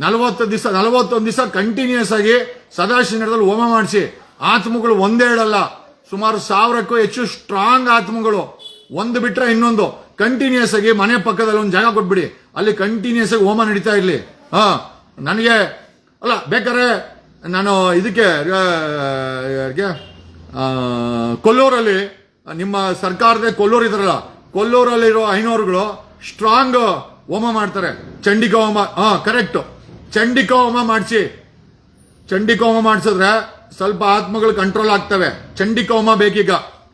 41 ದಿವಸ ಕಂಟಿನ್ಯೂಸ್ ಆಗಿ ಸದಾಶಿವನಗರದಲ್ಲಿ ಹೋಮ ಮಾಡಿಸಿ. ಆತ್ಮಗಳು ಒಂದೇ ಹೇಳಲ್ಲ, ಸುಮಾರು 1000ಕ್ಕೂ ಹೆಚ್ಚು ಸ್ಟ್ರಾಂಗ್ ಆತ್ಮಗಳು. ಒಂದು ಬಿಟ್ರೆ ಇನ್ನೊಂದು ಕಂಟಿನ್ಯೂಸ್ ಆಗಿ ಮನೆ ಪಕ್ಕದಲ್ಲಿ ಒಂದು ಜಾಗ ಕೊಟ್ಬಿಡಿ, ಅಲ್ಲಿ ಕಂಟಿನ್ಯೂಸ್ ಆಗಿ ಹೋಮ ನಡೀತಾ ಇರ್ಲಿ. ನನಗೆ ಅಲ್ಲ, ಬೇಕಾದ್ರೆ ನಾನು ಇದಕ್ಕೆ ಕೊಲ್ಲೂರಲ್ಲಿ ನಿಮ್ಮ ಸರ್ಕಾರದ ಕೊಲ್ಲೂರು ಇದ್ರಲ್ಲ, ಕೊಲ್ಲೂರಲ್ಲಿರೋ ಐನೋರುಗಳು ಸ್ಟ್ರಾಂಗ್ ಹೋಮ ಮಾಡ್ತಾರೆ. ಚಂಡಿಕಾ ಹೋಮ, ಕರೆಕ್ಟ್, ಚಂಡಿಕಾ ಹೋಮ ಮಾಡಿಸಿ. ಚಂಡಿಕಾ ಹೋಮ ಮಾಡಿಸಿದ್ರೆ ಸ್ವಲ್ಪ ಆತ್ಮಗಳು ಕಂಟ್ರೋಲ್ ಆಗ್ತವೆ. ಚಂಡಿಕಾ ಹೋಮ ಬೇಕೀಗ.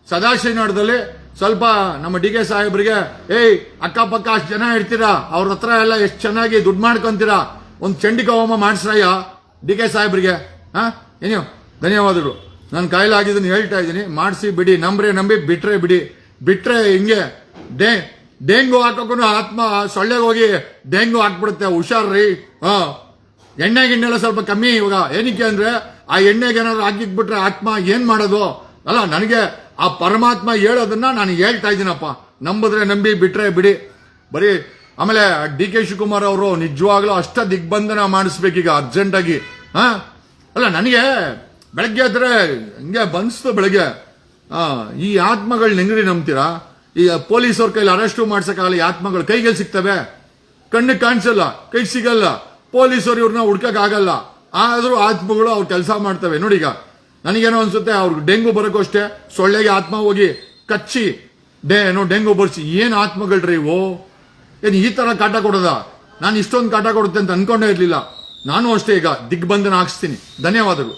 ಸದಾಶಿವನಗರದಲ್ಲಿ ಸ್ವಲ್ಪ ನಮ್ಮ ಡಿ ಕೆ ಸಾಹೇಬ್ರಿಗೆ, ಅಕ್ಕಪಕ್ಕ ಅಷ್ಟು ಜನ ಇರ್ತೀರಾ, ಅವ್ರ ಹತ್ರ ಎಲ್ಲ ಎಷ್ಟು ಚೆನ್ನಾಗಿ ದುಡ್ಡು ಮಾಡ್ಕೊಂತೀರಾ, ಒಂದು ಚಂಡಿಕಾ ಹೋಮ ಮಾಡಿಸ್ರಯ್ಯ ಡಿ ಕೆ ಸಾಹೇಬ್ರಿಗೆ. ಏನು ಧನ್ಯವಾದಗಳು. ನಾನು ಕಾಯಿಲಾಗಿದ್ದನ್ನು ಹೇಳ್ತಾ ಇದ್ದೀನಿ, ಮಾಡಿಸಿ ಬಿಡಿ. ನಂಬಿ ಬಿಟ್ರೆ ಹಿಂಗೆ ಡೆಂಗು ಹಾಕೋಕು ಆತ್ಮ ಸೊಳ್ಳೆಗೆ ಹೋಗಿ ಡೆಂಗು ಹಾಕ್ಬಿಡುತ್ತೆ. ಹುಷಾರ್ರಿ. ಎಣ್ಣೆ ಗಿಣ್ಣೆಲ್ಲ ಸ್ವಲ್ಪ ಕಮ್ಮಿ ಇವಾಗ. ಏನಕ್ಕೆ ಅಂದ್ರೆ ಆ ಎಣ್ಣೆಗೆ ಏನಾದ್ರು ಹಾಕಿಕ್ಬಿಟ್ರೆ ಆತ್ಮ ಏನ್ ಮಾಡೋದು ಅಲ್ಲ. ನನಗೆ ಆ ಪರಮಾತ್ಮ ಹೇಳೋದನ್ನ ನಾನು ಹೇಳ್ತಾ ಇದ್ದೀನಪ್ಪ. ನಂಬಿದ್ರೆ ನಂಬಿ, ಬಿಟ್ರೆ ಬಿಡಿ. ಬರೀ ಆಮೇಲೆ ಡಿ ಕೆ ಶಿವಕುಮಾರ್ ಅವರು ನಿಜವಾಗ್ಲೂ ಅಷ್ಟ ದಿಗ್ಬಂಧನ ಮಾಡಿಸ್ಬೇಕೀಗ ಅರ್ಜೆಂಟ್ ಆಗಿ. ಅಲ್ಲ, ನನಗೆ ಬೆಳಗ್ಗೆ ಆದ್ರೆ ಹಿಂಗೆ ಬನ್ಸ್ತು ಬೆಳಗ್ಗೆ. ಈ ಆತ್ಮಗಳನ್ನ ಹೆಂಗ್ರಿ ನಂಬ್ತೀರಾ? ಈ ಪೊಲೀಸವ್ರ ಕೈಲಿ ಅರೆಸ್ಟು ಮಾಡ್ಸಕ್ಕಾಗಲ್ಲ. ಈ ಆತ್ಮಗಳು ಕೈಗೆ ಸಿಗ್ತವೆ, ಕಣ್ಣಿಗೆ ಕಾಣಿಸಲ್ಲ, ಕೈ ಸಿಗಲ್ಲ. ಪೊಲೀಸರು ಇವ್ರನ್ನ ಹುಡ್ಕಕ್ ಆಗಲ್ಲ. ಆದ್ರೂ ಆತ್ಮಗಳು ಅವ್ರ ಕೆಲಸ ಮಾಡ್ತವೆ. ನೋಡಿ, ಈಗ ನನಗೇನೋ ಅನ್ಸುತ್ತೆ, ಅವ್ರಿಗೆ ಡೆಂಗು ಬರೋಕ್ಕೂ ಅಷ್ಟೇ, ಸೊಳ್ಳೆಗೆ ಆತ್ಮ ಹೋಗಿ ಕಚ್ಚಿ ಡೆಂಗು ಬರ್ಸಿ. ಏನ್ ಆತ್ಮಗಳ್ರಿ ಇವು? ಏನ್ ಈ ತರ ಕಾಟ ಕೊಡೋದ? ನಾನು ಇಷ್ಟೊಂದು ಕಾಟ ಕೊಡುತ್ತೆ ಅಂತ ಅನ್ಕೊಂಡೇ ಇರ್ಲಿಲ್ಲ. ನಾನು ಅಷ್ಟೇ ಈಗ ದಿಗ್ಬಂಧನ ಹಾಕ್ಸ್ತೀನಿ. ಧನ್ಯವಾದಗಳು.